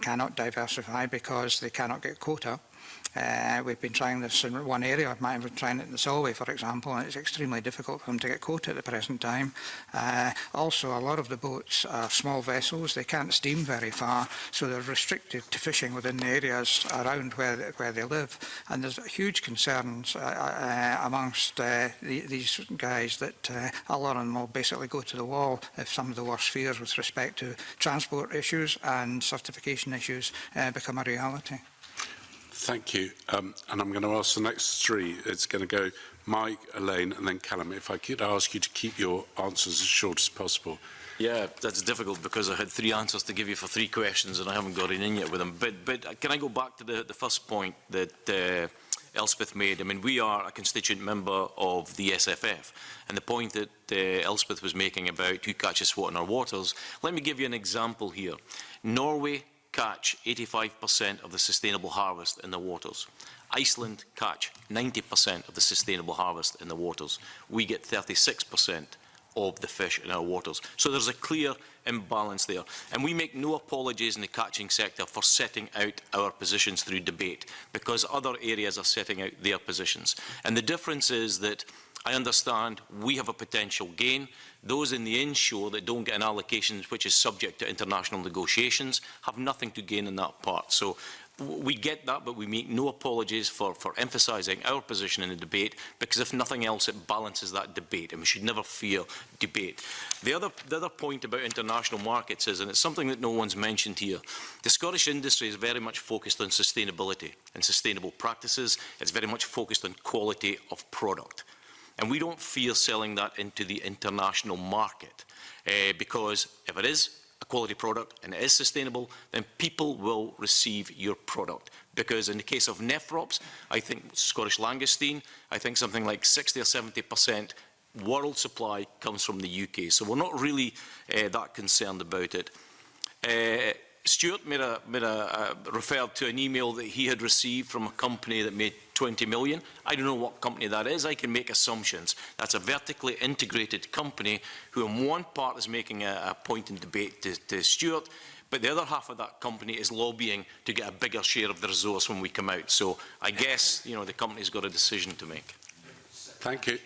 cannot diversify because they cannot get quota. We've been trying this in one area. I might have been trying it in the Solway, for example, and it's extremely difficult for them to get quota at the present time. Also, a lot of the boats are small vessels. They can't steam very far, so they're restricted to fishing within the areas around where they live. And there's huge concerns amongst these guys that a lot of them will basically go to the wall if some of the worst fears with respect to transport issues and certification issues become a reality. Thank you. And I'm going to ask the next three. It's going to go Mike, Elaine, and then Callum. If I could ask you to keep your answers as short as possible. Yeah, that's difficult because I had 3 answers to give you for 3 questions and I haven't got in yet with them. But can I go back to the first point that Elspeth made? I mean, we are a constituent member of the SFF, and the point that Elspeth was making about who catches what in our waters, let me give you an example here. Norway catch 85% of the sustainable harvest in the waters. Iceland catch 90% of the sustainable harvest in the waters. We get 36% of the fish in our waters. So there's a clear imbalance there. And we make no apologies in the catching sector for setting out our positions through debate, because other areas are setting out their positions. And the difference is that I understand we have a potential gain. Those in the inshore that don't get an allocation which is subject to international negotiations have nothing to gain in that part. So we get that, but we make no apologies for emphasising our position in the debate, because if nothing else, it balances that debate, and we should never fear debate. The other point about international markets is, and it's something that no one's mentioned here, the Scottish industry is very much focused on sustainability and sustainable practices. It's very much focused on quality of product. And we don't fear selling that into the international market, because if it is a quality product and it is sustainable, then people will receive your product. Because in the case of Nephrops, I think Scottish Langoustine, I think something like 60 or 70% world supply comes from the UK. So we're not really that concerned about it. Stuart referred to an email that he had received from a company that made 20 million. I don't know what company that is. I can make assumptions. That's a vertically integrated company who in one part is making a point in debate to Stuart, but the other half of that company is lobbying to get a bigger share of the resource when we come out. So I guess, you know, the company's got a decision to make. Thank you.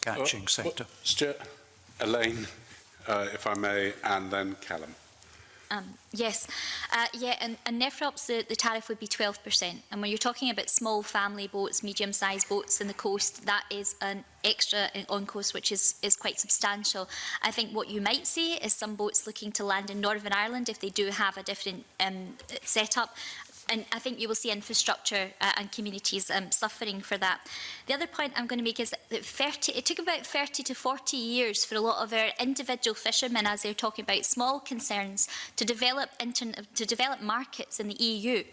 Catching sector. Stuart, Elaine, if I may, and then Callum. Yes, and Nephrops, the tariff would be 12%. And when you're talking about small family boats, medium-sized boats in the coast, that is an extra on coast, which is quite substantial. I think what you might see is some boats looking to land in Northern Ireland if they do have a different setup. And I think you will see infrastructure and communities suffering for that. The other point I'm going to make is that it took about 30 to 40 years for a lot of our individual fishermen, as they're talking about small concerns, to develop markets in the EU.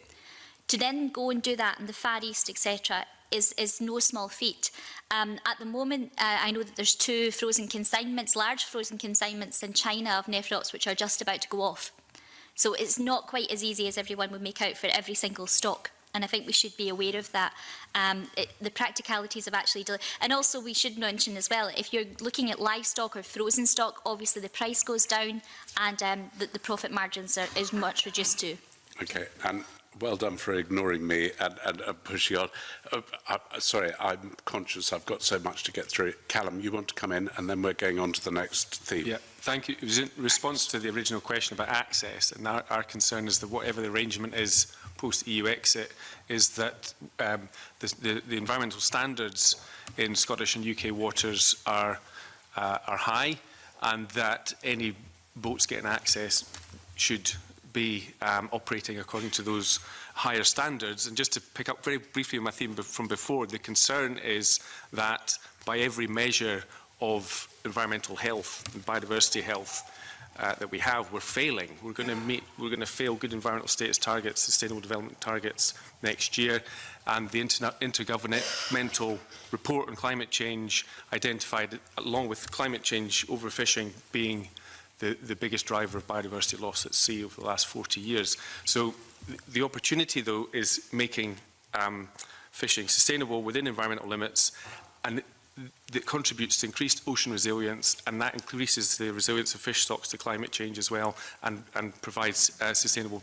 To then go and do that in the Far East, etc., is no small feat. At the moment, I know that there's 2 frozen consignments, large frozen consignments in China of Nephrops, which are just about to go off. So it's not quite as easy as everyone would make out for every single stock. And I think we should be aware of that. The practicalities of actually... And also we should mention as well, if you're looking at livestock or frozen stock, obviously the price goes down and the profit margins is much reduced too. Okay, and well done for ignoring me and pushing on. Sorry, I'm conscious I've got so much to get through. Callum, you want to come in, and then we're going on to the next theme. Yeah, thank you. It was in response to the original question about access, and our concern is that whatever the arrangement is post-EU exit, is that the environmental standards in Scottish and UK waters are high, and that any boats getting access should be operating according to those higher standards. And just to pick up very briefly on my theme from before, the concern is that by every measure of environmental health and biodiversity health, that we have, we're failing. We're going to fail good environmental status targets, sustainable development targets next year, and the intergovernmental report on climate change identified, along with climate change, overfishing being the biggest driver of biodiversity loss at sea over the last 40 years. So the opportunity, though, is making fishing sustainable within environmental limits, and that contributes to increased ocean resilience, and that increases the resilience of fish stocks to climate change as well, and provides sustainable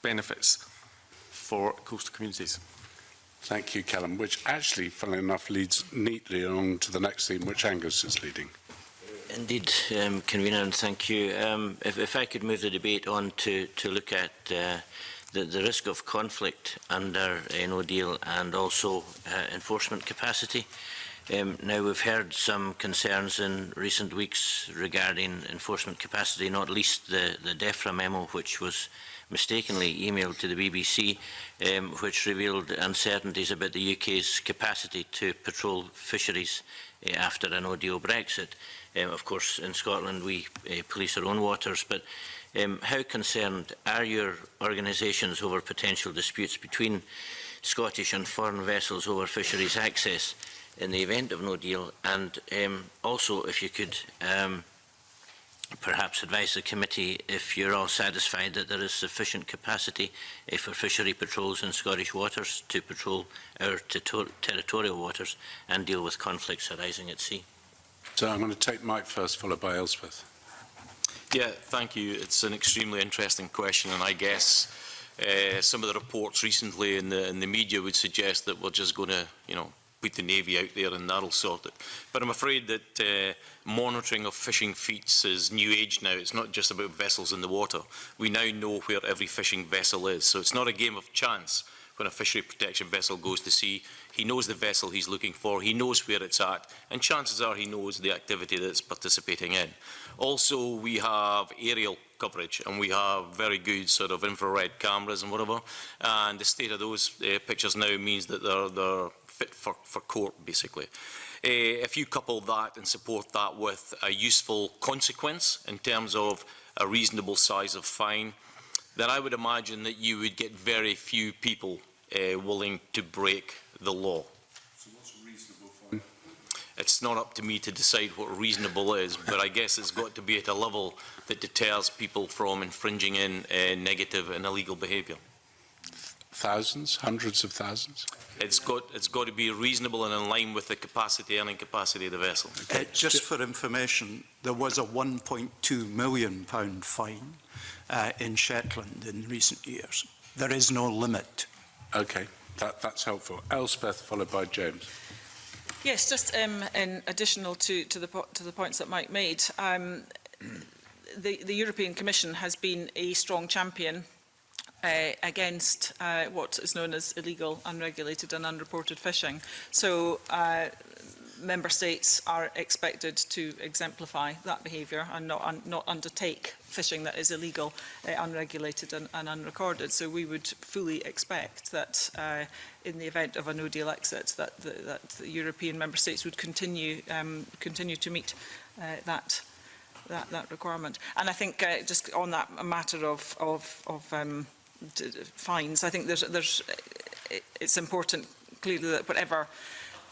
benefits for coastal communities. Thank you, Callum, which actually, funnily enough, leads neatly on to the next theme, which Angus is leading. Indeed, Convener, and thank you. If I could move the debate on to look at the risk of conflict under no deal and also enforcement capacity. Now, we've heard some concerns in recent weeks regarding enforcement capacity, not least the DEFRA memo, which was mistakenly emailed to the BBC, which revealed uncertainties about the UK's capacity to patrol fisheries after a no-deal Brexit. Of course, in Scotland, we police our own waters, but how concerned are your organisations over potential disputes between Scottish and foreign vessels over fisheries access in the event of no deal? And also, if you could perhaps advise the committee if you're all satisfied that there is sufficient capacity for fishery patrols in Scottish waters to patrol our territorial waters and deal with conflicts arising at sea. So I'm going to take Mike first, followed by Elspeth. Yeah, thank you. It's an extremely interesting question, and I guess some of the reports recently in the media would suggest that we're just going to, put the Navy out there and that'll sort it. But I'm afraid that monitoring of fishing fleets is new age now. It's not just about vessels in the water. We now know where every fishing vessel is. So it's not a game of chance when a fishery protection vessel goes to sea. He knows the vessel he's looking for, he knows where it's at, and chances are he knows the activity that it's participating in. Also, we have aerial coverage, and we have very good sort of infrared cameras and whatever, and the state of those pictures now means that they're fit for court, basically. If you couple that and support that with a useful consequence in terms of a reasonable size of fine, then I would imagine that you would get very few people willing to break the law. So what's a reasonable fine? It's not up to me to decide what reasonable is, but I guess it's got to be at a level that deters people from infringing in negative and illegal behaviour. Thousands, hundreds of thousands? It's got to be reasonable and in line with the capacity, earning capacity of the vessel. Just for information, there was a £1.2 million fine in Shetland in recent years. There is no limit. Okay, that's helpful. Elspeth, followed by James. Yes, just in additional to the points that Mike made, the European Commission has been a strong champion against what is known as illegal, unregulated and unreported fishing. So Member States are expected to exemplify that behaviour and not undertake fishing that is illegal, unregulated and unrecorded. So we would fully expect that in the event of a no-deal exit, that the European Member States would continue to meet that requirement. And I think just on that matter of fines, I think it's important clearly that whatever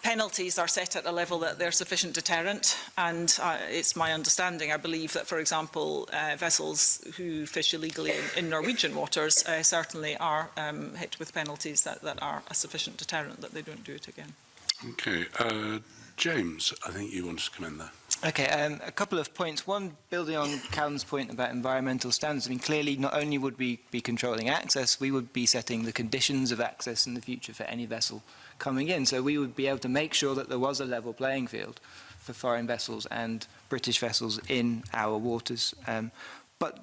penalties are set at a level that they're sufficient deterrent, and it's my understanding, I believe, that, for example, vessels who fish illegally in Norwegian waters certainly are hit with penalties that are a sufficient deterrent that they don't do it again. Okay, James, I think you wanted to come in there. Okay, a couple of points. One, building on Callum's point about environmental standards. I mean, clearly, not only would we be controlling access, we would be setting the conditions of access in the future for any vessel coming in. So we would be able to make sure that there was a level playing field for foreign vessels and British vessels in our waters. But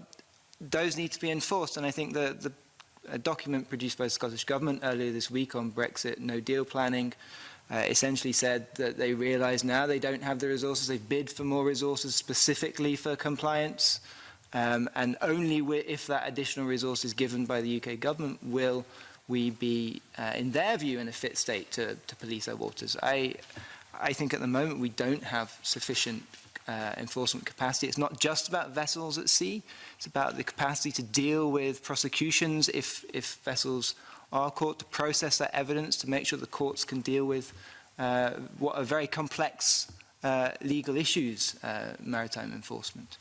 those need to be enforced. And I think the document produced by the Scottish Government earlier this week on Brexit no-deal planning essentially said that they realise now they don't have the resources. They've bid for more resources specifically for compliance. And only if that additional resource is given by the UK government will we be, in their view, in a fit state to police our waters. I think at the moment we don't have sufficient enforcement capacity. It's not just about vessels at sea. It's about the capacity to deal with prosecutions if vessels are caught, to process that evidence, to make sure the courts can deal with what are very complex legal issues, maritime enforcement.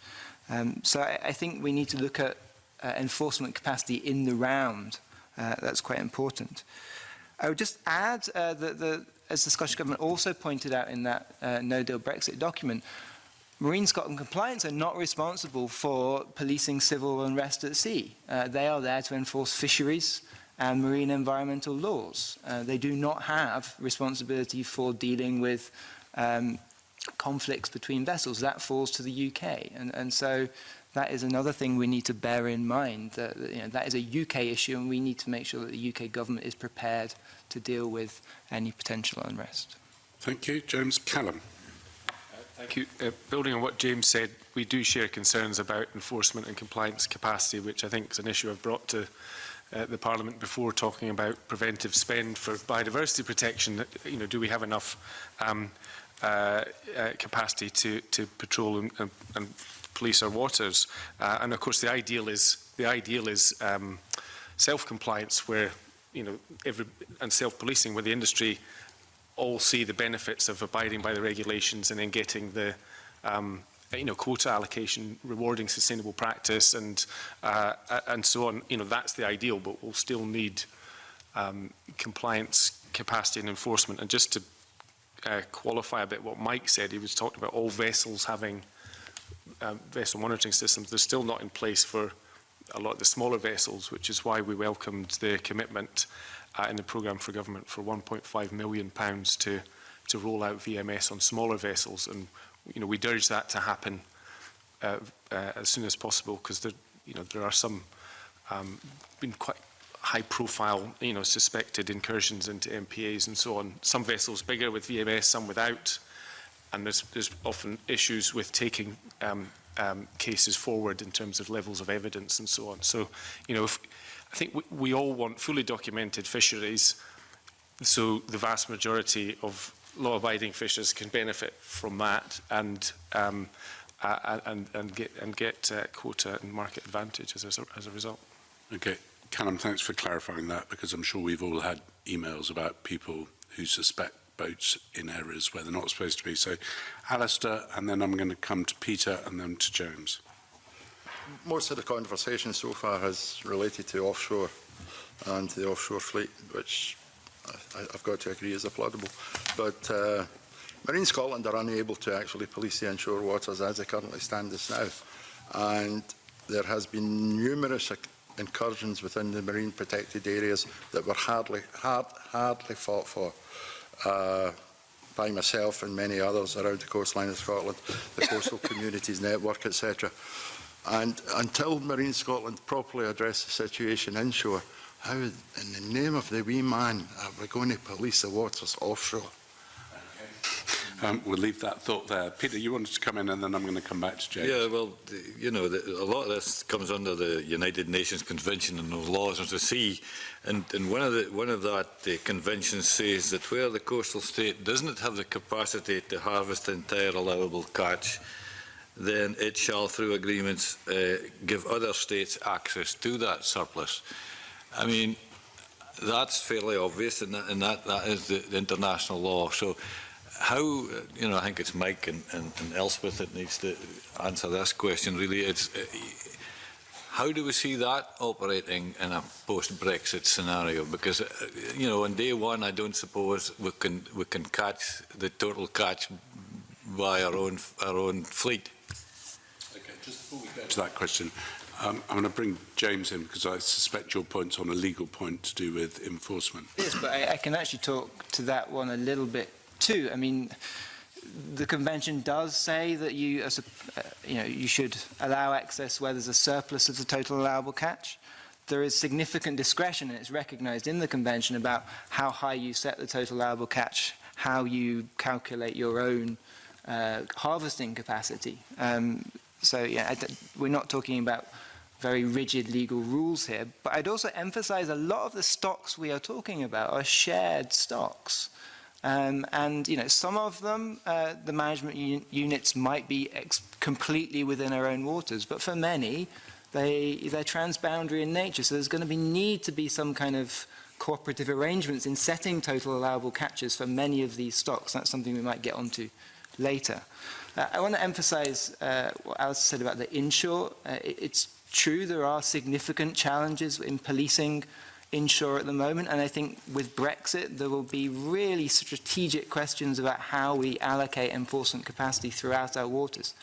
So I think we need to look at enforcement capacity in the round. That's quite important. I would just add that as the Scottish Government also pointed out in that no-deal Brexit document, Marine Scotland Compliance are not responsible for policing civil unrest at sea. They are there to enforce fisheries and marine environmental laws. They do not have responsibility for dealing with conflicts between vessels. That falls to the UK. And so that is another thing we need to bear in mind. That is a UK issue, and we need to make sure that the UK government is prepared to deal with any potential unrest. Thank you. James Callum. Thank you. Building on what James said, we do share concerns about enforcement and compliance capacity, which I think is an issue I've brought to the Parliament before, talking about preventive spend for biodiversity protection. Do we have enough capacity to patrol and police our waters? And of course, the ideal is self-compliance, where and self-policing, where the industry all see the benefits of abiding by the regulations and then getting the quota allocation, rewarding sustainable practice, and so on. That's the ideal, but we'll still need compliance capacity and enforcement. And just to qualify a bit what Mike said, he was talking about all vessels having vessel monitoring systems. They're still not in place for a lot of the smaller vessels, which is why we welcomed the commitment in the programme for government for £1.5 million to roll out VMS on smaller vessels. And we'd urge that to happen as soon as possible, because there are some been quite high-profile, suspected incursions into MPAs and so on. Some vessels bigger with VMS, some without, and there's often issues with taking cases forward in terms of levels of evidence and so on. So, I think we all want fully documented fisheries, so the vast majority of law-abiding fishers can benefit from that and get quota and market advantage as a result. Okay, Callum, thanks for clarifying that, because I'm sure we've all had emails about people who suspect boats in areas where they're not supposed to be. So, Alistair, and then I'm going to come to Peter and then to James. Most of the conversation so far has related to offshore and the offshore fleet, which I've got to agree is applaudable. But Marine Scotland are unable to actually police the inshore waters as they currently stand just now. And there has been numerous incursions within the marine protected areas that were hardly fought for by myself and many others around the coastline of Scotland, the Coastal Communities Network, etc. And until Marine Scotland properly address the situation inshore, how in the name of the wee man are we going to police the waters offshore? We'll leave that thought there. Peter, you wanted to come in, and then I'm going to come back to James. Yeah, well, a lot of this comes under the United Nations Convention on the Laws of the Sea, and one of that convention says that where the coastal state doesn't have the capacity to harvest the entire allowable catch, then it shall, through agreements, give other states access to that surplus. I mean, that's fairly obvious, and that is the international law. So, how, I think it's Mike and Elspeth that needs to answer this question, really. It's how do we see that operating in a post-Brexit scenario? Because, on day one, I don't suppose we can catch the total catch by our own fleet. Okay, just before we get to that question, I'm going to bring James in, because I suspect your point's on a legal point to do with enforcement. Yes, but I can actually talk to that one a little bit too. I mean, the convention does say that you should allow access where there's a surplus of the total allowable catch. There is significant discretion, and it's recognised in the convention, about how high you set the total allowable catch, how you calculate your own harvesting capacity. So, we're not talking about very rigid legal rules here. But I'd also emphasise a lot of the stocks we are talking about are shared stocks. And, you know, some of them, the management units might be completely within our own waters, but for many, they're transboundary in nature. So there's going to need to be some kind of cooperative arrangements in setting total allowable catches for many of these stocks. That's something we might get onto later. I want to emphasize what Alice said about the inshore. It's true there are significant challenges in policing inshore at the moment, and I think with Brexit there will be really strategic questions about how we allocate enforcement capacity throughout our waters.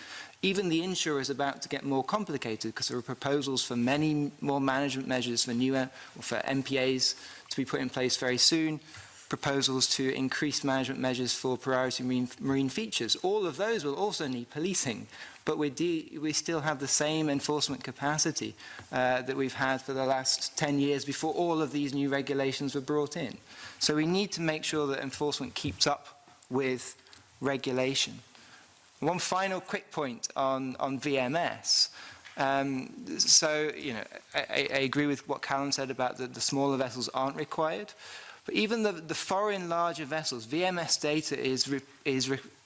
Even the inshore is about to get more complicated because there are proposals for many more management measures for for MPAs to be put in place very soon, proposals to increase management measures for priority marine features. All of those will also need policing, but we still have the same enforcement capacity that we've had for the last 10 years before all of these new regulations were brought in. So we need to make sure that enforcement keeps up with regulation. One final quick point on VMS. So, you know, I agree with what Callum said about the smaller vessels aren't required. But even the foreign larger vessels, VMS data is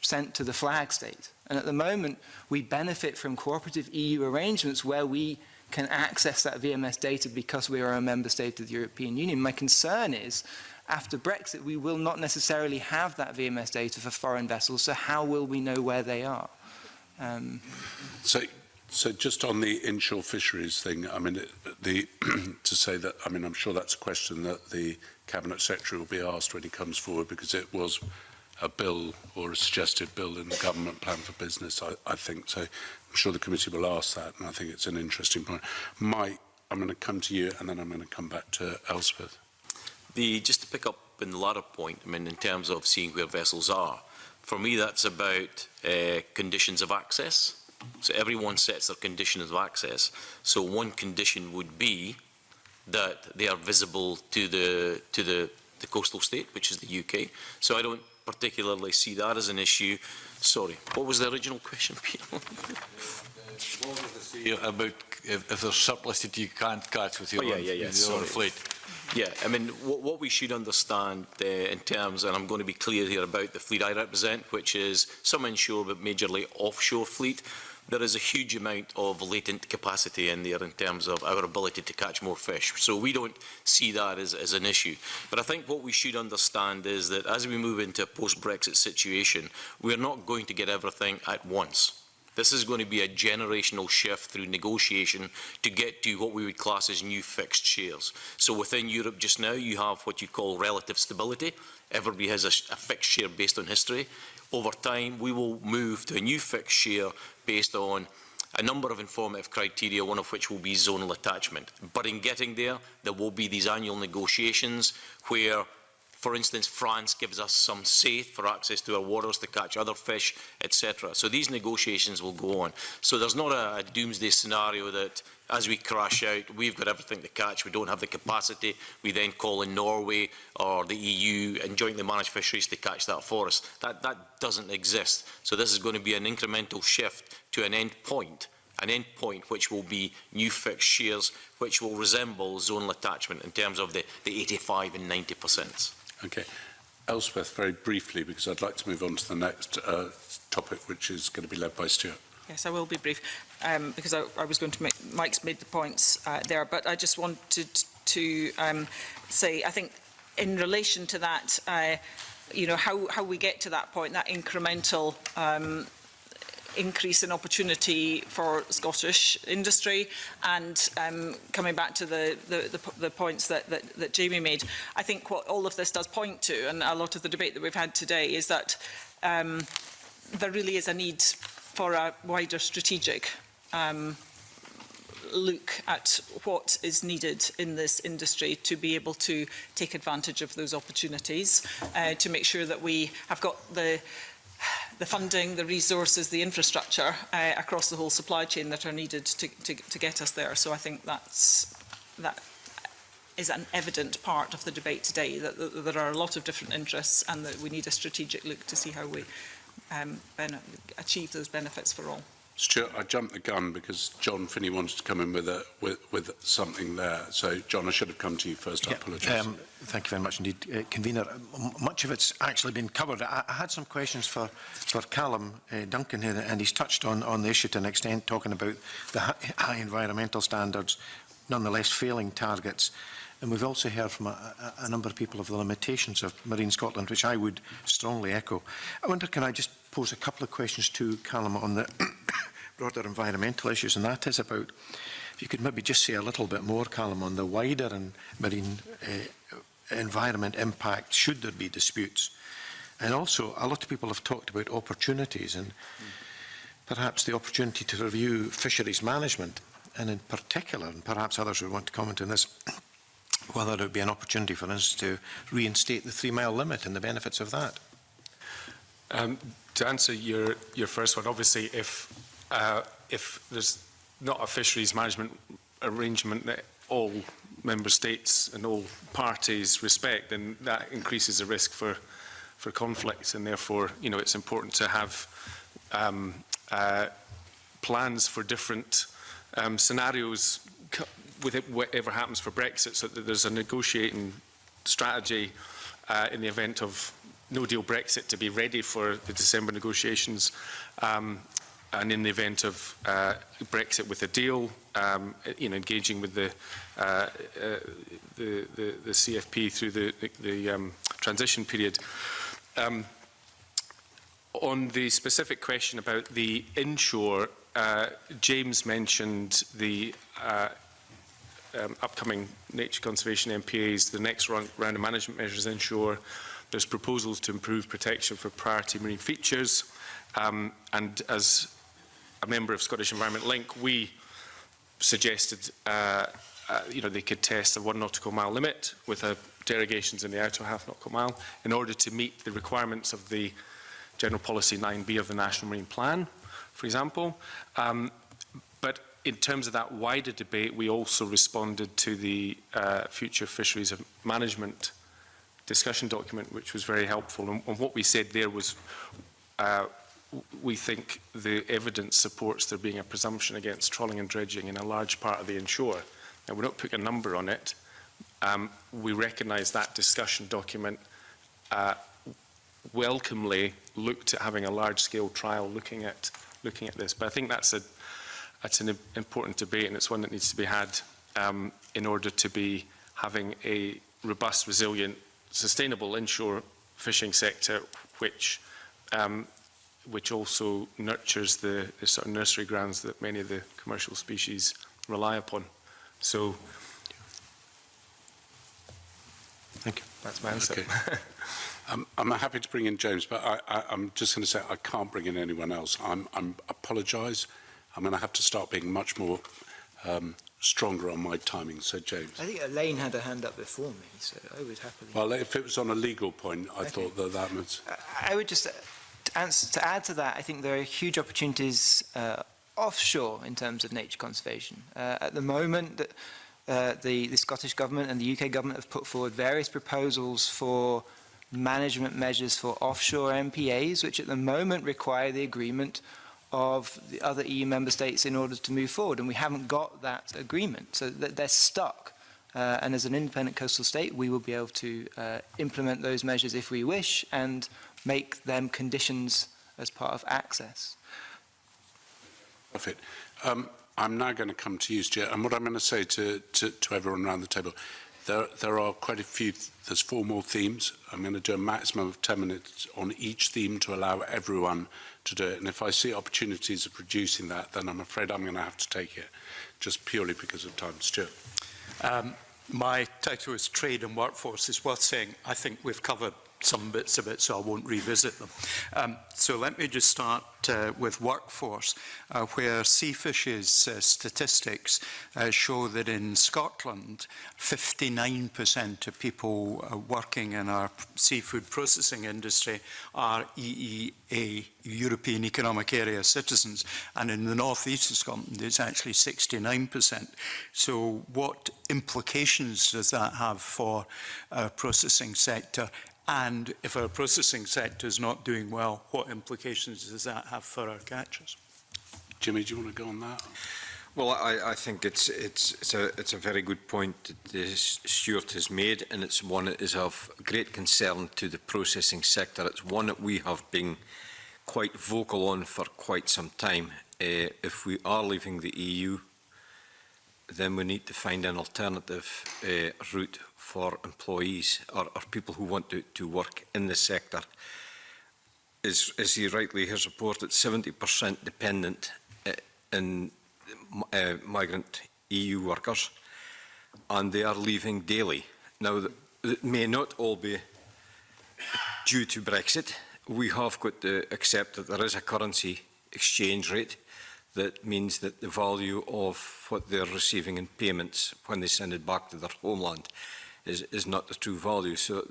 sent to the flag state. And at the moment, we benefit from cooperative EU arrangements where we can access that VMS data because we are a member state of the European Union. My concern is, after Brexit, we will not necessarily have that VMS data for foreign vessels, so how will we know where they are? So just on the inshore fisheries thing, I mean, to say that, I mean, I'm sure that's a question that the Cabinet Secretary will be asked when he comes forward, because it was a bill or a suggested bill in the government plan for business, I think. So I'm sure the committee will ask that, and I think it's an interesting point. Mike, I'm going to come to you, and then I'm going to come back to Elspeth. Just to pick up in the latter point, I mean, in terms of seeing where vessels are, for me that's about conditions of access. So everyone sets their conditions of access. So one condition would be that they are visible to the coastal state, which is the UK. So I don't particularly see that as an issue. Sorry, what was the original question, Peter? What was the about if there's surplus that you can't catch with your own fleet? Yeah, I mean, what we should understand in terms, and I'm going to be clear here about the fleet I represent, which is some inshore but majorly offshore fleet. There is a huge amount of latent capacity in there in terms of our ability to catch more fish. So we don't see that as an issue. But I think what we should understand is that as we move into a post-Brexit situation, we're not going to get everything at once. This is going to be a generational shift through negotiation to get to what we would class as new fixed shares. So within Europe just now, you have what you call relative stability. Everybody has a fixed share based on history. Over time, we will move to a new fixed share based on a number of informative criteria, one of which will be zonal attachment. But in getting there, there will be these annual negotiations where, for instance, France gives us some say for access to our waters to catch other fish, etc. So these negotiations will go on. So there's not a doomsday scenario that as we crash out, we've got everything to catch, we don't have the capacity, we then call in Norway or the EU and jointly manage fisheries to catch that for us. That doesn't exist. So this is going to be an incremental shift to an end point which will be new fixed shares, which will resemble zonal attachment in terms of the 85 and 90%. Okay. Elspeth, very briefly, because I'd like to move on to the next topic, which is going to be led by Stuart. Yes, I will be brief, because I was going to make, Mike's made the points there, but I just wanted to say, I think in relation to that, you know, how we get to that point, that incremental increase in opportunity for Scottish industry, and coming back to the points that Jamie made, I think what all of this does point to, and a lot of the debate that we've had today, is that there really is a need for a wider strategic look at what is needed in this industry to be able to take advantage of those opportunities, to make sure that we have got the funding, the resources, the infrastructure across the whole supply chain that are needed to get us there. So I think that is an evident part of the debate today, that there are a lot of different interests and that we need a strategic look to see how we achieve those benefits for all. Stuart, I jumped the gun because John Finney wanted to come in with something there. So, John, I should have come to you first. I apologise. Thank you very much indeed, Convener. Much of it's actually been covered. I had some questions for Callum Duncan here, and he's touched on the issue to an extent, talking about the high environmental standards, nonetheless failing targets. And we've also heard from a number of people of the limitations of Marine Scotland, which I would strongly echo. I wonder, can I just pose a couple of questions to Callum on the broader environmental issues, and that is about, if you could maybe just say a little bit more, Callum, on the wider and marine environment impact, should there be disputes. And also, a lot of people have talked about opportunities and perhaps the opportunity to review fisheries management, and in particular, and perhaps others would want to comment on this, whether it would be an opportunity, for instance, to reinstate the 3-mile limit and the benefits of that. To answer your first one, obviously, if there's not a fisheries management arrangement that all member states and all parties respect, then that increases the risk for conflicts, and therefore, you know, it's important to have plans for different scenarios with whatever happens for Brexit, so that there's a negotiating strategy in the event of no-deal Brexit to be ready for the December negotiations, and in the event of Brexit with a deal, you know, engaging with the CFP through the transition period. On the specific question about the inshore, James mentioned the upcoming nature conservation MPAs, the next round of management measures inshore. There's proposals to improve protection for priority marine features, and as a member of Scottish Environment Link, we suggested you know, they could test a 1 nautical mile limit with derogations in the outer half nautical mile in order to meet the requirements of the General Policy 9B of the National Marine Plan, for example. But in terms of that wider debate, we also responded to the Future Fisheries Management discussion document, which was very helpful. And what we said there was, we think the evidence supports there being a presumption against trawling and dredging in a large part of the inshore. And we're not putting a number on it. We recognise that discussion document welcomely looked at having a large-scale trial looking at this. But I think that's an important debate, and it's one that needs to be had in order to be having a robust, resilient, sustainable inshore fishing sector, which also nurtures the sort of nursery grounds that many of the commercial species rely upon. So, thank you. That's my answer. Okay. I'm happy to bring in James, but I'm just going to say I can't bring in anyone else. I apologise. I'm going to have to start being much more stronger on my timing. So, James. I think Elaine had a hand up before me, so I would happily... Well, if it was on a legal point, I thought that was... I would just... To add to that, I think there are huge opportunities offshore in terms of nature conservation. At the moment, the Scottish Government and the UK Government have put forward various proposals for management measures for offshore MPAs, which at the moment require the agreement of the other EU member states in order to move forward, and we haven't got that agreement, so they're stuck. And as an independent coastal state, we will be able to implement those measures if we wish and make them conditions as part of access. Perfect. I'm now going to come to you, Stuart, and what I'm going to say to everyone around the table, there are quite a few, there's 4 more themes. I'm going to do a maximum of 10 minutes on each theme to allow everyone to do it. And if I see opportunities of producing that, then I'm afraid I'm going to have to take it, just purely because of time. Stuart. My title is Trade and Workforce. It's worth saying I think we've covered some bits of it, so I won't revisit them. So let me just start with workforce, where Seafish's statistics show that in Scotland, 59% of people working in our seafood processing industry are EEA, European Economic Area citizens, and in the northeast of Scotland, it's actually 69%. So what implications does that have for our processing sector? And if our processing sector is not doing well, what implications does that have for our catches? Jimmy, do you want to go on that? Well, I think it's a very good point that Stuart has made, and it's one that is of great concern to the processing sector. It's one that we have been quite vocal on for quite some time. If we are leaving the EU, then we need to find an alternative route for employees or people who want to work in the sector. As he rightly has reported, 70% dependent in migrant EU workers, and they are leaving daily. Now, it may not all be due to Brexit. We have got to accept that there is a currency exchange rate. That means that the value of what they're receiving in payments when they send it back to their homeland is not the true value. So,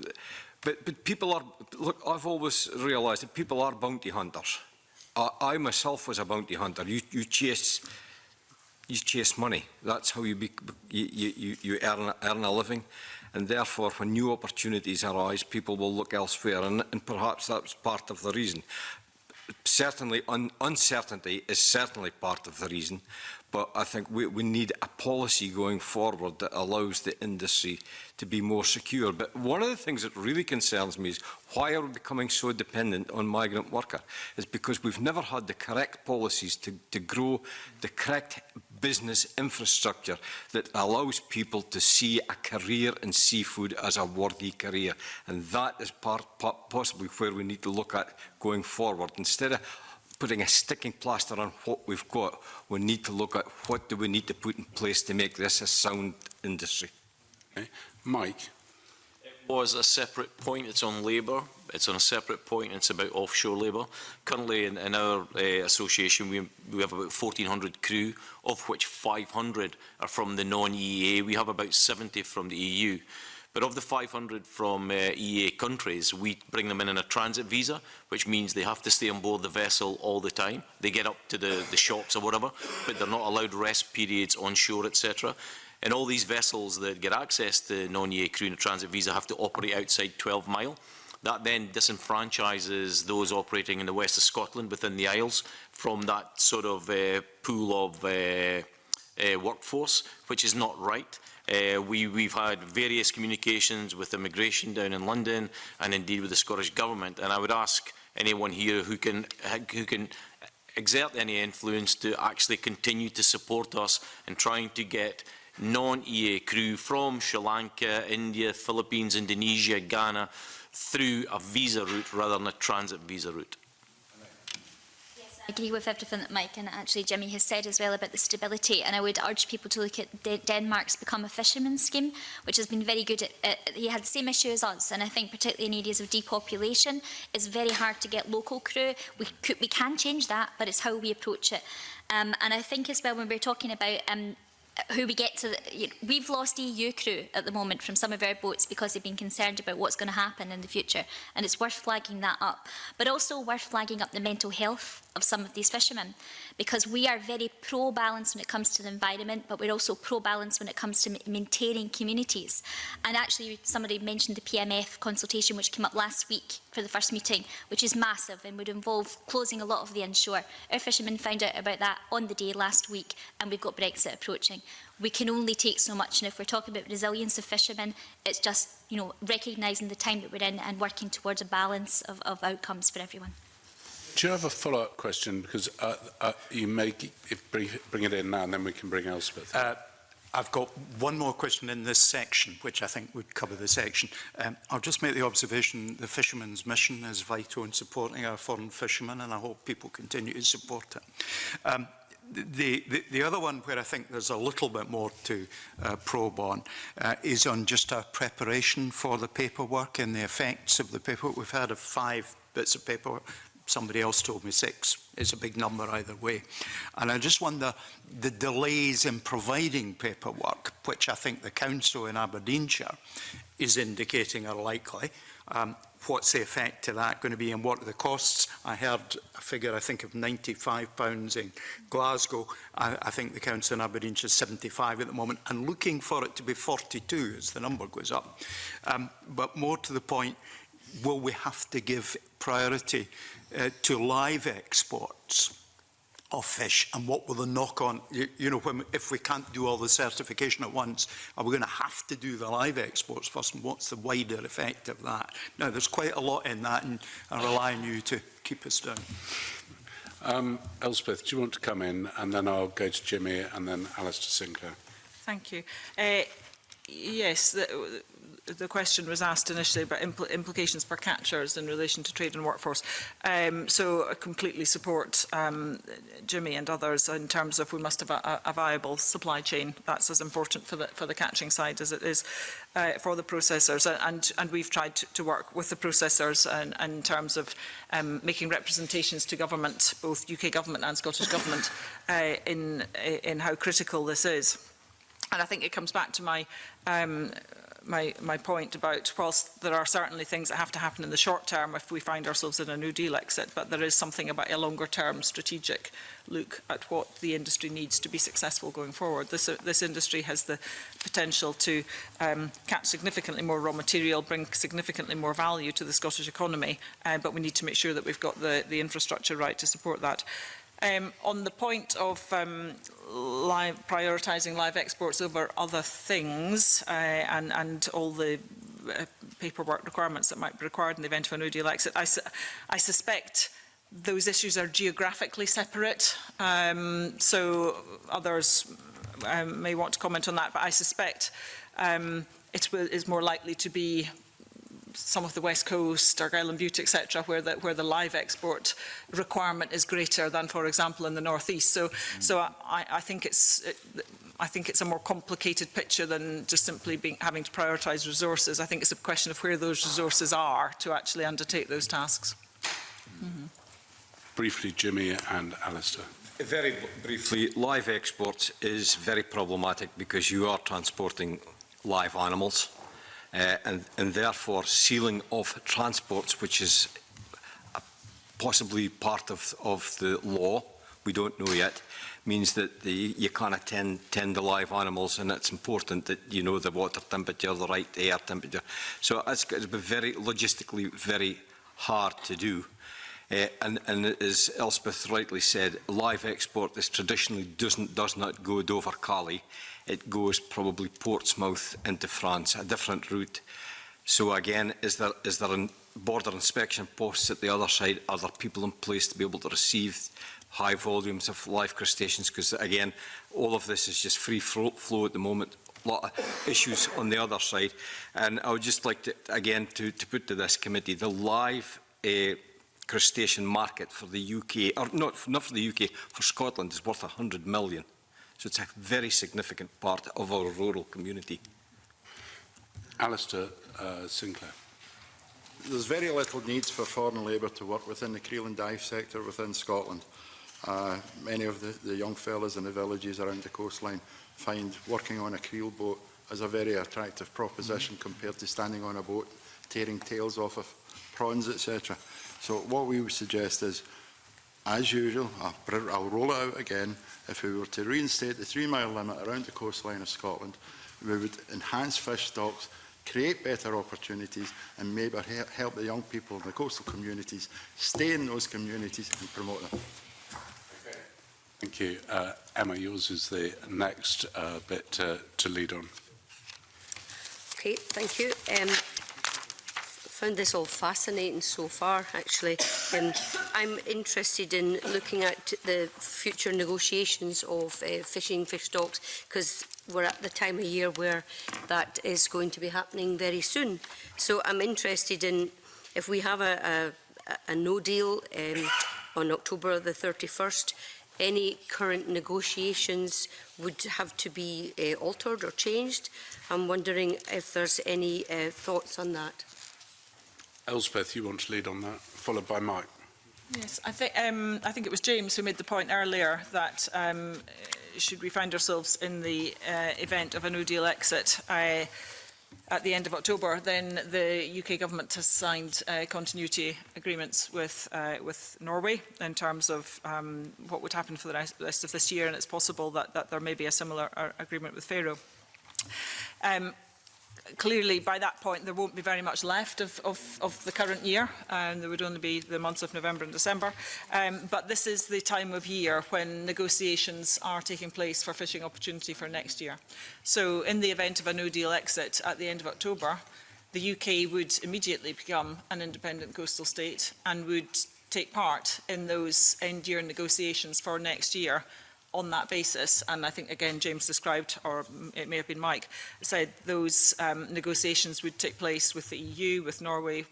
but people are, look, I've always realised that people are bounty hunters. I myself was a bounty hunter. You chase money. That's how you earn a living. And therefore, when new opportunities arise, people will look elsewhere. And perhaps that's part of the reason. Certainly, uncertainty is certainly part of the reason, but I think we need a policy going forward that allows the industry to be more secure. But one of the things that really concerns me is why are we becoming so dependent on migrant workers? It's because we've never had the correct policies to grow the correct business infrastructure that allows people to see a career in seafood as a worthy career. And that is possibly where we need to look at going forward. Instead of putting a sticking plaster on what we've got, we need to look at what do we need to put in place to make this a sound industry. Okay. Mike? It was a separate point. It's on labour. It's on a separate point. It's about offshore labour. Currently, in our association, we have about 1,400 crew, of which 500 are from the non-EEA. We have about 70 from the EU. But of the 500 from EEA countries, we bring them in a transit visa, which means they have to stay on board the vessel all the time. They get up to the shops or whatever, but they're not allowed rest periods on shore, etc. And all these vessels that get access to non-EEA crew in a transit visa have to operate outside 12 Mile. That then disenfranchises those operating in the west of Scotland within the Isles from that sort of pool of workforce, which is not right. We've had various communications with immigration down in London and indeed with the Scottish Government, and I would ask anyone here who can exert any influence to actually continue to support us in trying to get non-EEA crew from Sri Lanka, India, Philippines, Indonesia, Ghana through a visa route rather than a transit visa route. I agree with everything that Mike and actually Jimmy has said as well about the stability, and I would urge people to look at Denmark's Become a Fisherman scheme, which has been very good. He had the same issue as us, and I think particularly in areas of depopulation, it's very hard to get local crew. We can change that, but it's how we approach it. And I think as well when we're talking about who we get to, we've lost EU crew at the moment from some of our boats because they've been concerned about what's going to happen in the future, and it's worth flagging that up, but also worth flagging up the mental health of some of these fishermen, because we are very pro-balance when it comes to the environment, but we're also pro-balance when it comes to maintaining communities. And actually somebody mentioned the PMF consultation which came up last week for the first meeting, which is massive and would involve closing a lot of the inshore. Our fishermen found out about that on the day last week, and we've got Brexit approaching. We can only take so much, and if we're talking about resilience of fishermen, it's just, recognising the time that we're in and working towards a balance of outcomes for everyone. Do you have a follow-up question? Because you may bring it in now, and then we can bring Elspeth. I've got one more question in this section, which I think would cover the section. I'll just make the observation the fishermen's mission is vital in supporting our foreign fishermen, and I hope people continue to support it. The other one where I think there's a little bit more to probe on is on just our preparation for the paperwork and the effects of the paperwork. We've had 5 bits of paperwork. Somebody else told me 6. It's a big number either way. And I just wonder, the delays in providing paperwork, which I think the Council in Aberdeenshire is indicating are likely, what's the effect of that going to be and what are the costs? I heard a figure, I think, of £95 in Glasgow. I think the Council in Aberdeenshire is 75 at the moment, and looking for it to be 42 as the number goes up. But more to the point, will we have to give priority to live exports of fish, and what will the knock-on, you know, if we can't do all the certification at once, are we going to have to do the live exports first, and what's the wider effect of that? Now, there's quite a lot in that, and I rely on you to keep us down. Elspeth, do you want to come in, and then I'll go to Jimmy, and then Alistair Sinclair. Thank you. Yes, the question was asked initially about implications for catchers in relation to trade and workforce. So I completely support Jimmy and others in terms of we must have a viable supply chain. That's as important for the catching side as it is for the processors. And we've tried to work with the processors in terms of making representations to government, both UK government and Scottish government, in how critical this is. And I think it comes back to my point about, whilst there are certainly things that have to happen in the short term if we find ourselves in a no deal exit, but there is something about a longer term strategic look at what the industry needs to be successful going forward. This industry has the potential to catch significantly more raw material, bring significantly more value to the Scottish economy, but we need to make sure that we've got the infrastructure right to support that. On the point of prioritising live exports over other things and all the paperwork requirements that might be required in the event of a no deal exit, I suspect those issues are geographically separate. So others may want to comment on that, but I suspect it is more likely to be some of the West Coast, Argyll and Bute, etc., where the live export requirement is greater than, for example, in the North East. So I think it's a more complicated picture than just simply having to prioritise resources. I think it's a question of where those resources are to actually undertake those tasks. Mm-hmm. Briefly, Jimmy and Alistair. Very briefly, live exports is very problematic because you are transporting live animals. And therefore sealing of transports, which is possibly part of the law, we don't know yet, means that you can't tend the live animals, and it's important that you know the water temperature, the right air temperature. So it's been very logistically very hard to do. And as Elspeth rightly said, live export is traditionally does not go Dover-Calais. It goes probably Portsmouth into France, a different route. So again, is there border inspection posts at the other side? Are there people in place to be able to receive high volumes of live crustaceans? Because again, all of this is just free flow at the moment. A lot of issues on the other side. And I would just like to, again, to put to this committee, the live crustacean market for the UK, or not for the UK, for Scotland is worth 100 million. So it's a very significant part of our rural community. Alistair Sinclair. There's very little need for foreign labour to work within the creel and dive sector within Scotland. Many of the young fellas in the villages around the coastline find working on a creel boat as a very attractive proposition compared to standing on a boat, tearing tails off of prawns, etc. So what we would suggest is, as usual, I'll roll it out again, if we were to reinstate the 3-mile limit around the coastline of Scotland, we would enhance fish stocks, create better opportunities, and maybe help the young people in the coastal communities stay in those communities and promote them. Okay. Thank you. Emma, yours is the next bit to lead on. Okay, thank you. Found this all fascinating so far, actually. I'm interested in looking at the future negotiations of fishing fish stocks, because we're at the time of year where that is going to be happening very soon. So I'm interested in, if we have a no deal on October the 31st, any current negotiations would have to be altered or changed. I'm wondering if there's any thoughts on that. Elspeth, you want to lead on that, followed by Mike. Yes, I think it was James who made the point earlier that should we find ourselves in the event of a no deal exit at the end of October, then the UK government has signed continuity agreements with Norway in terms of what would happen for the rest of this year, and it's possible that there may be a similar agreement with Faroe. Clearly, by that point, there won't be very much left of the current year, and there would only be the months of November and December. But this is the time of year when negotiations are taking place for fishing opportunity for next year. So in the event of a no-deal exit at the end of October, the UK would immediately become an independent coastal state and would take part in those end-year negotiations for next year on that basis. And I think, again, James described, or it may have been Mike, said those negotiations would take place with the EU, with Norway,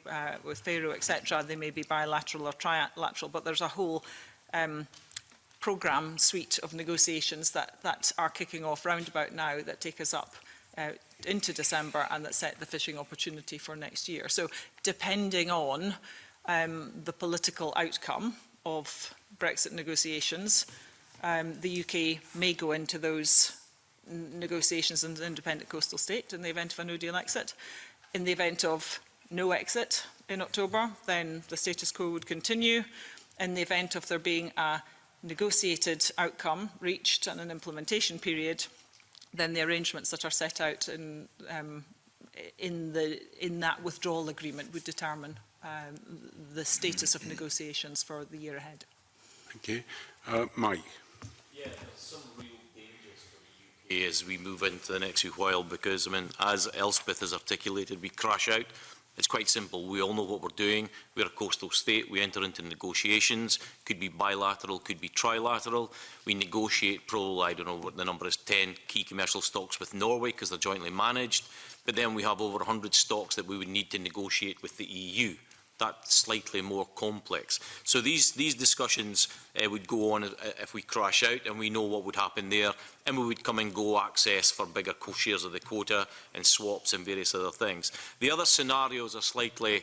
with Faroe, etc. They may be bilateral or trilateral, but there's a whole programme suite of negotiations that are kicking off round about now that take us up into December and that set the fishing opportunity for next year. So depending on the political outcome of Brexit negotiations, the UK may go into those negotiations as an independent coastal state in the event of a no-deal exit. In the event of no exit in October, then the status quo would continue. In the event of there being a negotiated outcome reached and an implementation period, then the arrangements that are set out in that withdrawal agreement would determine the status of negotiations for the year ahead. Thank you. Mike. Yeah, there's some real dangers for the UK as we move into the next few while, because, I mean, as Elspeth has articulated, we crash out. It's quite simple. We all know what we're doing. We're a coastal state. We enter into negotiations. Could be bilateral, could be trilateral. We negotiate probably, I don't know what the number is, 10 key commercial stocks with Norway because they're jointly managed. But then we have over 100 stocks that we would need to negotiate with the EU. That's slightly more complex. So these discussions would go on if we crash out, and we know what would happen there, and we would come and go access for bigger shares of the quota and swaps and various other things. The other scenarios are slightly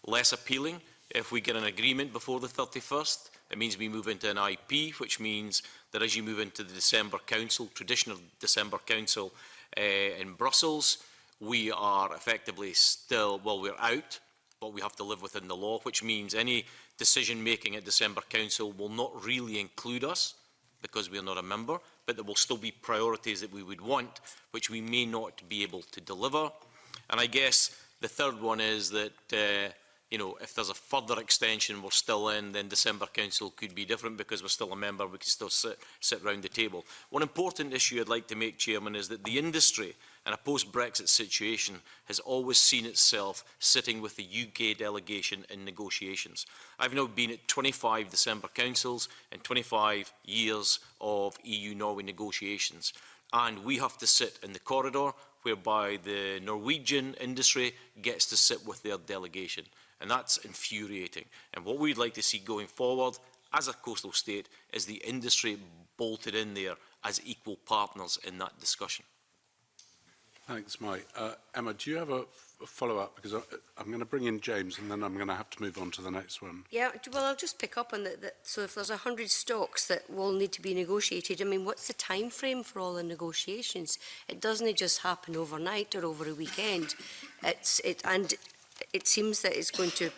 less appealing. If we get an agreement before the 31st, it means we move into an IP, which means that as you move into the December Council, traditional December Council in Brussels, we are effectively still, well, we're out, but we have to live within the law, which means any decision-making at December Council will not really include us because we are not a member, but there will still be priorities that we would want, which we may not be able to deliver. And I guess the third one is that, you know, if there's a further extension we're still in, then December Council could be different because we're still a member, we can still sit round the table. One important issue I'd like to make, Chairman, is that the industry in a post-Brexit situation has always seen itself sitting with the UK delegation in negotiations. I've now been at 25 December Councils and 25 years of EU-Norway negotiations, and we have to sit in the corridor whereby the Norwegian industry gets to sit with their delegation, and that's infuriating. And what we'd like to see going forward as a coastal state is the industry bolted in there as equal partners in that discussion. Thanks, Mike. Emma, do you have a follow-up? Because I'm going to bring in James and then I'm going to have to move on to the next one. Yeah, well, I'll just pick up on that. So if there's 100 stocks that will need to be negotiated, I mean, what's the time frame for all the negotiations? It doesn't just happen overnight or over a weekend. And it seems that it's going to,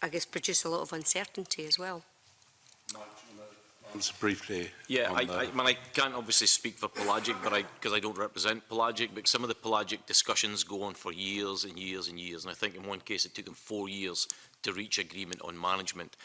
I guess, produce a lot of uncertainty as well. Answer briefly. Yeah, I can't obviously speak for Pelagic, but because I don't represent Pelagic, but some of the Pelagic discussions go on for years and years and years, and I think in one case it took them 4 years to reach agreement on management.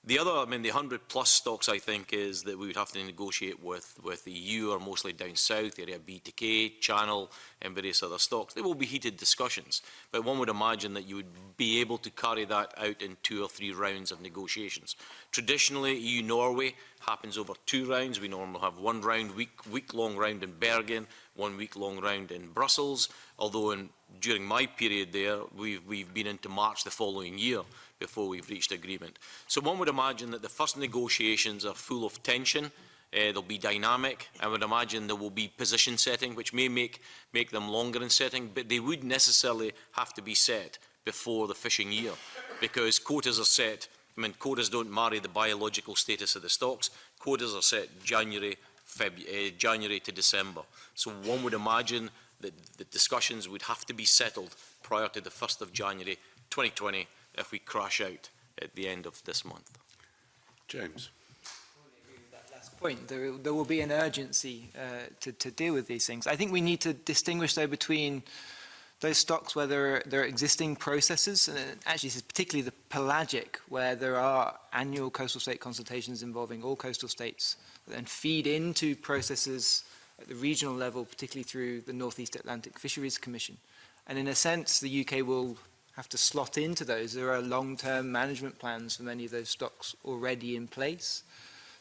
The other, I mean, the 100+ stocks, I think, is that we would have to negotiate with the EU, or mostly down south, area B to K, Channel, and various other stocks. There will be heated discussions, but one would imagine that you would be able to carry that out in 2 or 3 rounds of negotiations. Traditionally, EU-Norway happens over 2 rounds. We normally have 1 round, week-long round in Bergen, 1 week-long round in Brussels, although during my period there, we've been into March the following year before we've reached agreement. So one would imagine that the first negotiations are full of tension. They'll be dynamic. I would imagine there will be position setting, which may make them longer in setting, but they would necessarily have to be set before the fishing year, because quotas are set. I mean, quotas don't marry the biological status of the stocks. Quotas are set January to December. So one would imagine that the discussions would have to be settled prior to the 1st of January 2020 if we crash out at the end of this month. James. Point. There will be an urgency to deal with these things. I think we need to distinguish, though, between those stocks where there are existing processes, and actually this is particularly the pelagic, where there are annual coastal state consultations involving all coastal states, that then feed into processes at the regional level, particularly through the North East Atlantic Fisheries Commission. And in a sense, the UK will have to slot into those. There are long-term management plans for many of those stocks already in place.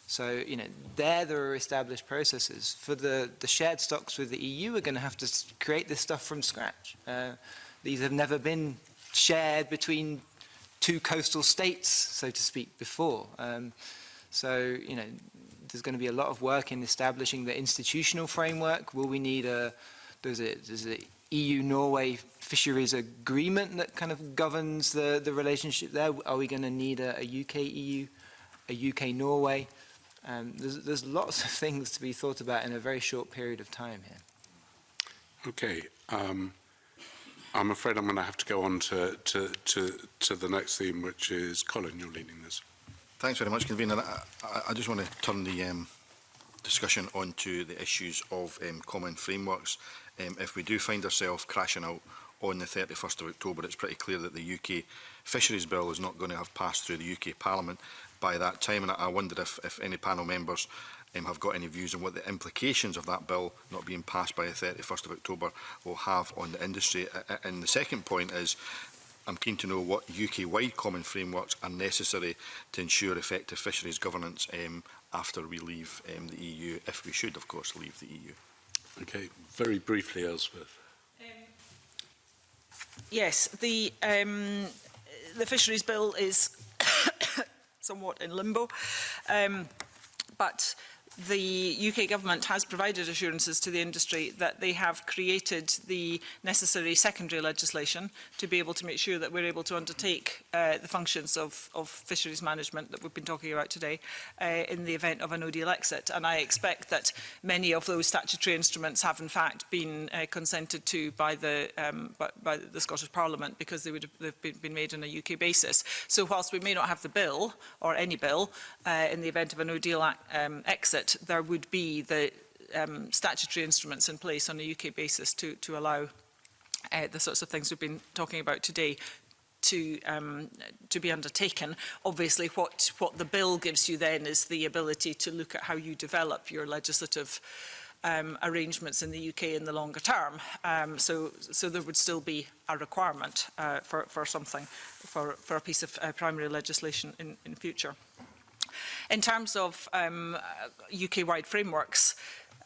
So, you know, there are established processes. For the shared stocks with the EU, we're going to have to create this stuff from scratch. These have never been shared between two coastal states, so to speak, before. So, you know, there's going to be a lot of work in establishing the institutional framework. Will we need there's a EU-Norway fisheries agreement that kind of governs the relationship there? Are we going to need a UK-EU, a UK-Norway? There's lots of things to be thought about in a very short period of time here. Okay. I'm afraid I'm going to have to go on to the next theme, which is Colin, you're leading this. Thanks very much, Convener. I just want to turn the discussion onto the issues of common frameworks. If we do find ourselves crashing out on the 31st of October, it's pretty clear that the UK Fisheries Bill is not going to have passed through the UK Parliament by that time, and I wonder if any panel members have got any views on what the implications of that bill not being passed by the 31st of October will have on the industry. And the second point is, I'm keen to know what UK-wide common frameworks are necessary to ensure effective fisheries governance after we leave the EU, if we should, of course, leave the EU. Okay, very briefly, Elspeth. Yes, the fisheries bill is somewhat in limbo, but the UK government has provided assurances to the industry that they have created the necessary secondary legislation to be able to make sure that we're able to undertake the functions of fisheries management that we've been talking about today in the event of a no-deal exit. And I expect that many of those statutory instruments have in fact been consented to by the Scottish Parliament, because they've been made on a UK basis. So whilst we may not have the bill, or any bill, in the event of a no-deal exit, there would be the statutory instruments in place on a UK basis to allow the sorts of things we've been talking about today to be undertaken. Obviously, what the bill gives you then is the ability to look at how you develop your legislative arrangements in the UK in the longer term. So there would still be a requirement for something, for a piece of primary legislation in future. In terms of UK-wide frameworks,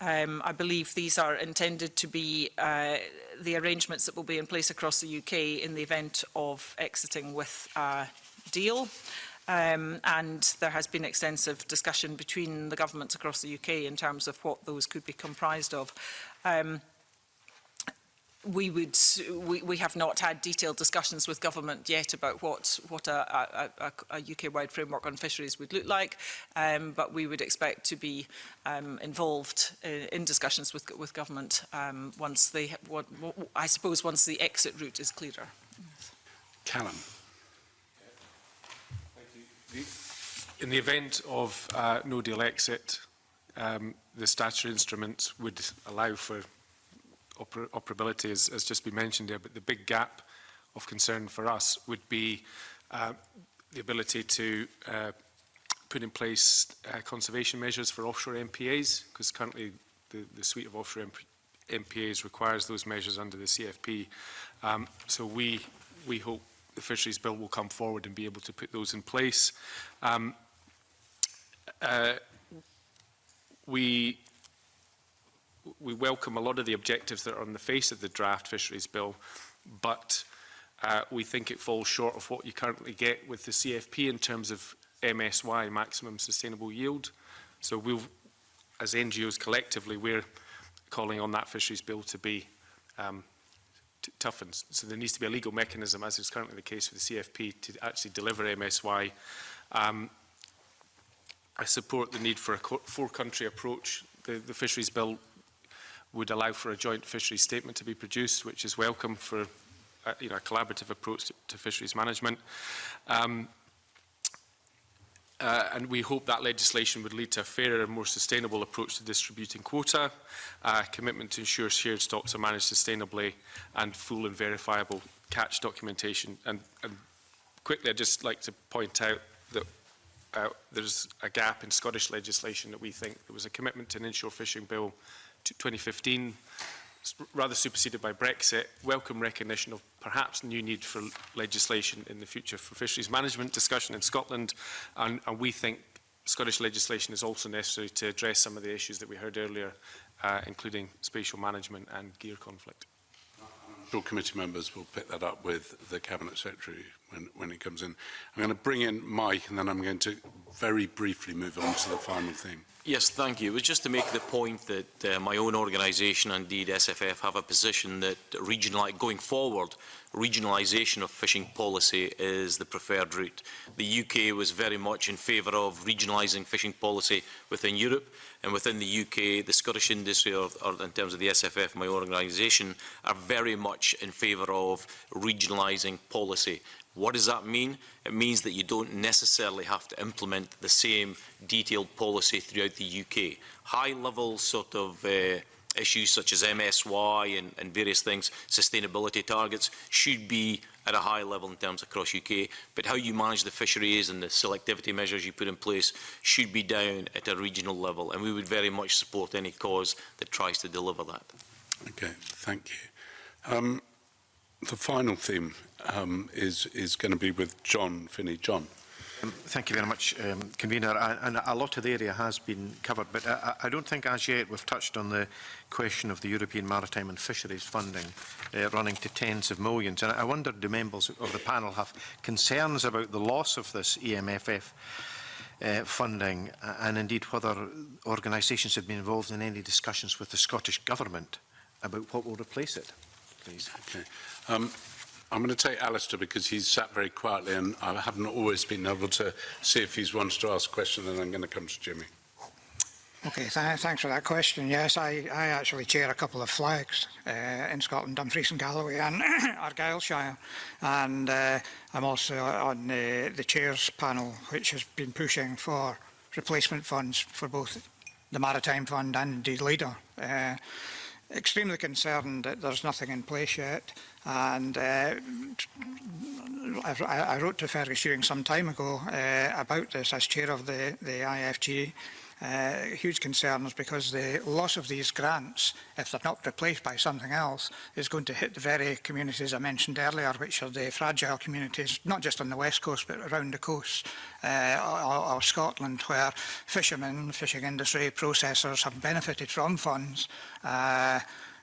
I believe these are intended to be the arrangements that will be in place across the UK in the event of exiting with a deal. And there has been extensive discussion between the governments across the UK in terms of what those could be comprised of. We have not had detailed discussions with government yet about what a UK-wide framework on fisheries would look like, but we would expect to be involved in discussions with government once I suppose once the exit route is clearer. Callum. In the event of no-deal exit, the statutory instruments would allow for operability, as just been mentioned there, but the big gap of concern for us would be the ability to put in place conservation measures for offshore MPAs, because currently the suite of offshore MPAs requires those measures under the CFP. So we hope the Fisheries Bill will come forward and be able to put those in place. We welcome a lot of the objectives that are on the face of the draft Fisheries Bill, but we think it falls short of what you currently get with the CFP in terms of MSY, maximum sustainable yield. So we'll, as NGOs collectively, we're calling on that Fisheries Bill to be toughened. So there needs to be a legal mechanism, as is currently the case with the CFP, to actually deliver MSY. I support the need for a four-country approach. The Fisheries Bill would allow for a joint fisheries statement to be produced, which is welcome for a collaborative approach to fisheries management. And we hope that legislation would lead to a fairer and more sustainable approach to distributing quota, a commitment to ensure shared stocks are managed sustainably, and full and verifiable catch documentation. And quickly, I'd just like to point out that there's a gap in Scottish legislation that we think there was a commitment to an inshore fishing bill to 2015, rather superseded by Brexit. Welcome recognition of perhaps new need for legislation in the future for fisheries management discussion in Scotland, and we think Scottish legislation is also necessary to address some of the issues that we heard earlier, including spatial management and gear conflict. I'm sure committee members will pick that up with the Cabinet Secretary when it comes in. I'm going to bring in Mike, and then I'm going to very briefly move on to the final theme. Yes, thank you. It was just to make the point that my own organisation, indeed SFF, have a position that going forward, regionalisation of fishing policy is the preferred route. The UK was very much in favour of regionalising fishing policy within Europe, and within the UK, the Scottish industry, or in terms of the SFF, my organisation, are very much in favour of regionalising policy. What does that mean? It means that you don't necessarily have to implement the same detailed policy throughout the UK. High-level sort of issues such as MSY and various things, sustainability targets, should be at a high level in terms across UK, but how you manage the fisheries and the selectivity measures you put in place should be down at a regional level, and we would very much support any cause that tries to deliver that. Okay, thank you. The final theme is going to be with John Finney. John. Thank you very much, Convener. And a lot of the area has been covered, but I don't think as yet we've touched on the question of the European Maritime and Fisheries funding running to tens of millions. And I wonder, do members of the panel have concerns about the loss of this EMFF funding, and indeed whether organisations have been involved in any discussions with the Scottish Government about what will replace it, please? Okay. I'm going to take Alistair because he's sat very quietly and I haven't always been able to see if he's wanted to ask a question, and I'm going to come to Jimmy. Okay, thanks for that question. Yes, I actually chair a couple of flags in Scotland, Dumfries and Galloway and Argyllshire, and I'm also on the Chairs panel, which has been pushing for replacement funds for both the Maritime Fund and indeed LEADER. Extremely concerned that there's nothing in place yet, and I wrote to Fergus Ewing some time ago about this as chair of the IFG. Huge concerns because the loss of these grants, if they're not replaced by something else, is going to hit the very communities I mentioned earlier, which are the fragile communities, not just on the west coast but around the coast of Scotland, where fishermen, fishing industry, processors have benefited from funds.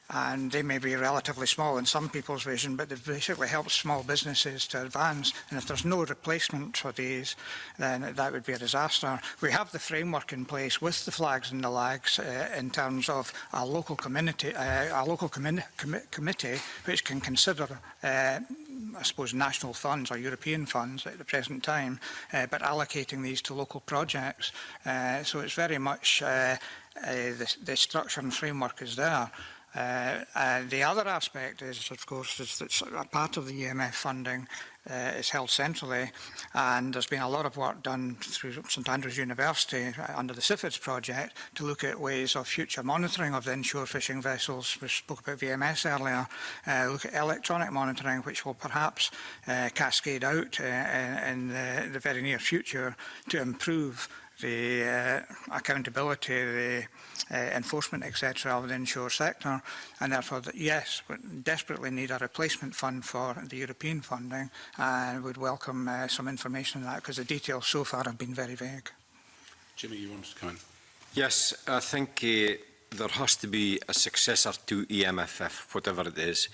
And they may be relatively small in some people's vision, but they've basically helped small businesses to advance. And if there's no replacement for these, then that would be a disaster. We have the framework in place with the flags and the lags in terms of a local committee which can consider I suppose national funds or European funds at the present time, but allocating these to local projects. So it's very much the structure and framework is there. The other aspect is, of course, is that a part of the EMF funding is held centrally, and there's been a lot of work done through St Andrews University under the CIFIDS project to look at ways of future monitoring of the inshore fishing vessels. We spoke about VMS earlier. Look at electronic monitoring, which will perhaps cascade out in the very near future to improve the accountability, the enforcement, etc., of the inshore sector, and therefore, yes, we desperately need a replacement fund for the European funding, and would welcome some information on that, because the details so far have been very vague. Jimmy, you wanted to come in? Yes, I think there has to be a successor to EMFF, whatever it is,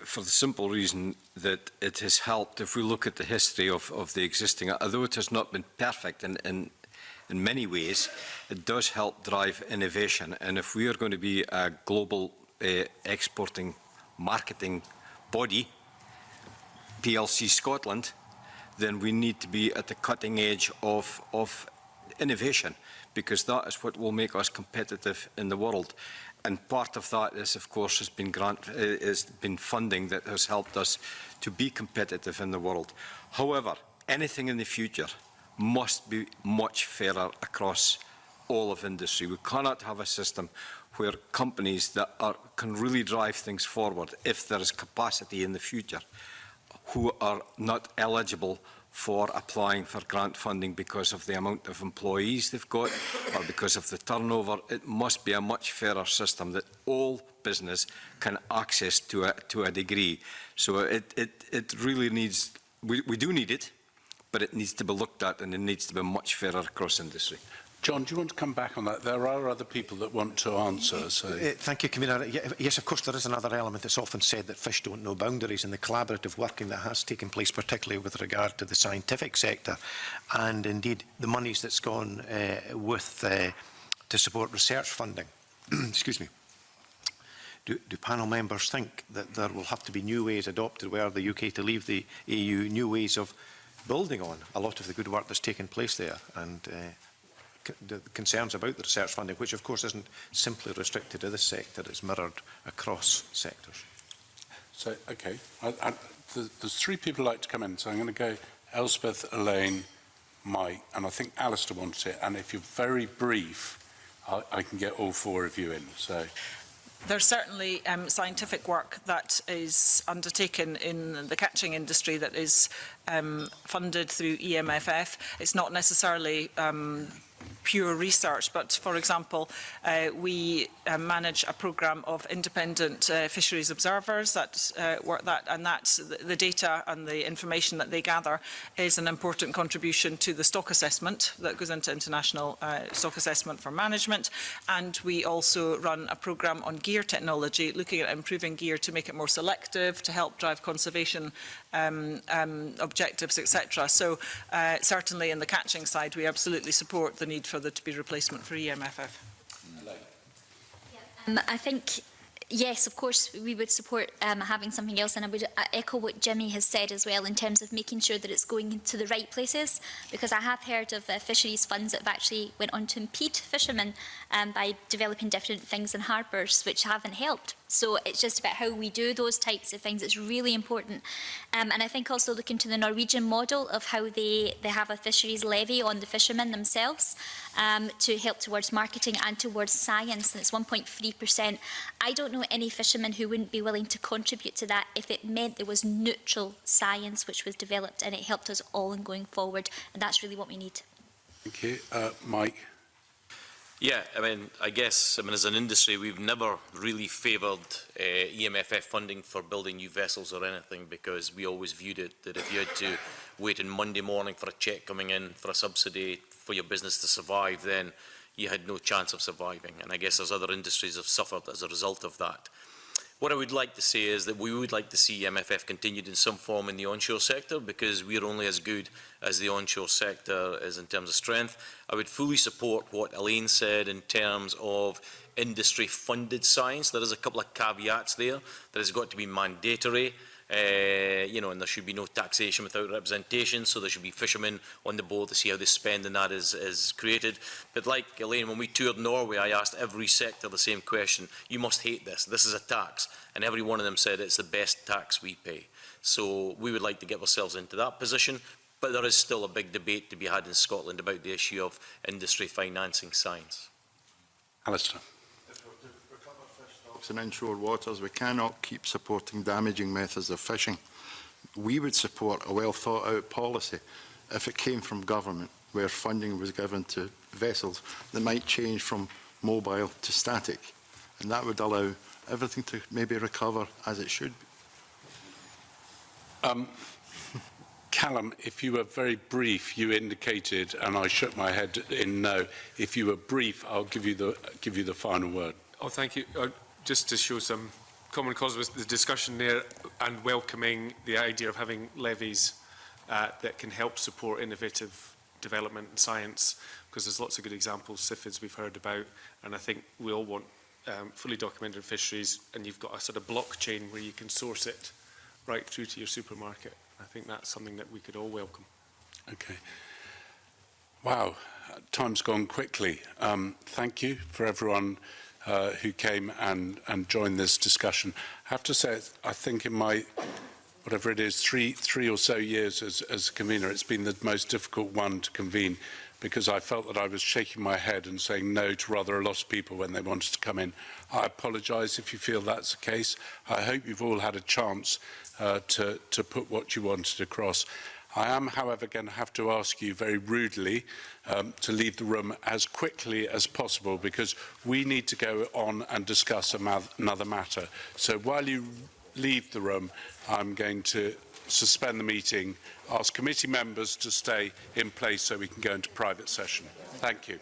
for the simple reason that it has helped, if we look at the history of the existing, although it has not been perfect in many ways, it does help drive innovation. And if we are going to be a global exporting marketing body, PLC Scotland, then we need to be at the cutting edge of innovation, because that is what will make us competitive in the world. And part of that is, of course, has been funding that has helped us to be competitive in the world. However, anything in the future must be much fairer across all of industry. We cannot have a system where companies that can really drive things forward, if there is capacity in the future, who are not eligible for applying for grant funding because of the amount of employees they've got or because of the turnover. It must be a much fairer system that all business can access to a degree. So it really needs, we do need it, but it needs to be looked at, and it needs to be much fairer across industry. John, do you want to come back on that? There are other people that want to answer. So. Thank you, Convener. Yes, of course, there is another element that's often said, that fish don't know boundaries, and the collaborative working that has taken place, particularly with regard to the scientific sector, and indeed the monies that's gone to support research funding. Excuse me. Do panel members think that there will have to be new ways adopted were the UK to leave the EU, new ways of building on a lot of the good work that's taken place there, and the concerns about the research funding, which of course isn't simply restricted to this sector, it's mirrored across sectors. So, okay, there's three people who'd like to come in, so I'm going to go Elspeth, Elaine, Mike, and I think Alistair wants it, and if you're very brief, I can get all four of you in. So. There's certainly scientific work that is undertaken in the catching industry that is funded through EMFF. It's not necessarily pure research, but for example, we manage a programme of independent fisheries observers that work that, and that's the data and the information that they gather is an important contribution to the stock assessment that goes into international stock assessment for management. And we also run a programme on gear technology, looking at improving gear to make it more selective, to help drive conservation objectives, etc. So certainly in the catching side, we absolutely support the need for there to be replacement for EMFF. I think, yes, of course, we would support having something else, and I would echo what Jimmy has said as well in terms of making sure that it's going into the right places, because I have heard of fisheries funds that have actually went on to impede fishermen by developing different things in harbours, which haven't helped. So it's just about how we do those types of things. It's really important. And I think also looking to the Norwegian model of how they have a fisheries levy on the fishermen themselves to help towards marketing and towards science, and it's 1.3%. I don't know any fishermen who wouldn't be willing to contribute to that if it meant there was neutral science which was developed and it helped us all in going forward, and that's really what we need. Thank you. Mike? Yeah, I guess as an industry, we've never really favoured EMFF funding for building new vessels or anything, because we always viewed it that if you had to wait on Monday morning for a cheque coming in for a subsidy for your business to survive, then you had no chance of surviving. And I guess as other industries have suffered as a result of that. What I would like to say is that we would like to see MFF continued in some form in the onshore sector, because we are only as good as the onshore sector is in terms of strength. I would fully support what Elaine said in terms of industry-funded science. There is a couple of caveats there. That has got to be mandatory. And there should be no taxation without representation, so there should be fishermen on the board to see how the spend and that is created. But like Elaine, when we toured Norway, I asked every sector the same question. You must hate this. This is a tax. And every one of them said it's the best tax we pay. So we would like to get ourselves into that position. But there is still a big debate to be had in Scotland about the issue of industry financing science. Alistair. In inshore waters, we cannot keep supporting damaging methods of fishing. We would support a well thought out policy if it came from government, where funding was given to vessels that might change from mobile to static, and that would allow everything to maybe recover as it should be. Callum, if you were very brief, you indicated, and I shook my head in no. If you were brief, I'll give you the final word. Oh, thank you. Just to show some common cause with the discussion there, and welcoming the idea of having levies that can help support innovative development and science, because there's lots of good examples, CIFIDs we've heard about, and I think we all want fully documented fisheries, and you've got a sort of blockchain where you can source it right through to your supermarket. I think that's something that we could all welcome. Okay. Wow, time's gone quickly. Thank you for everyone who came and joined this discussion. I have to say, I think in my whatever it is, three or so years as convener. It's been the most difficult one to convene because I felt that I was shaking my head and saying no to rather a lot of people when they wanted to come in. I apologise if you feel that's the case. I hope you've all had a chance to put what you wanted across. I am, however, going to have to ask you very rudely to leave the room as quickly as possible because we need to go on and discuss another matter. So while you leave the room, I'm going to suspend the meeting, ask committee members to stay in place so we can go into private session. Thank you.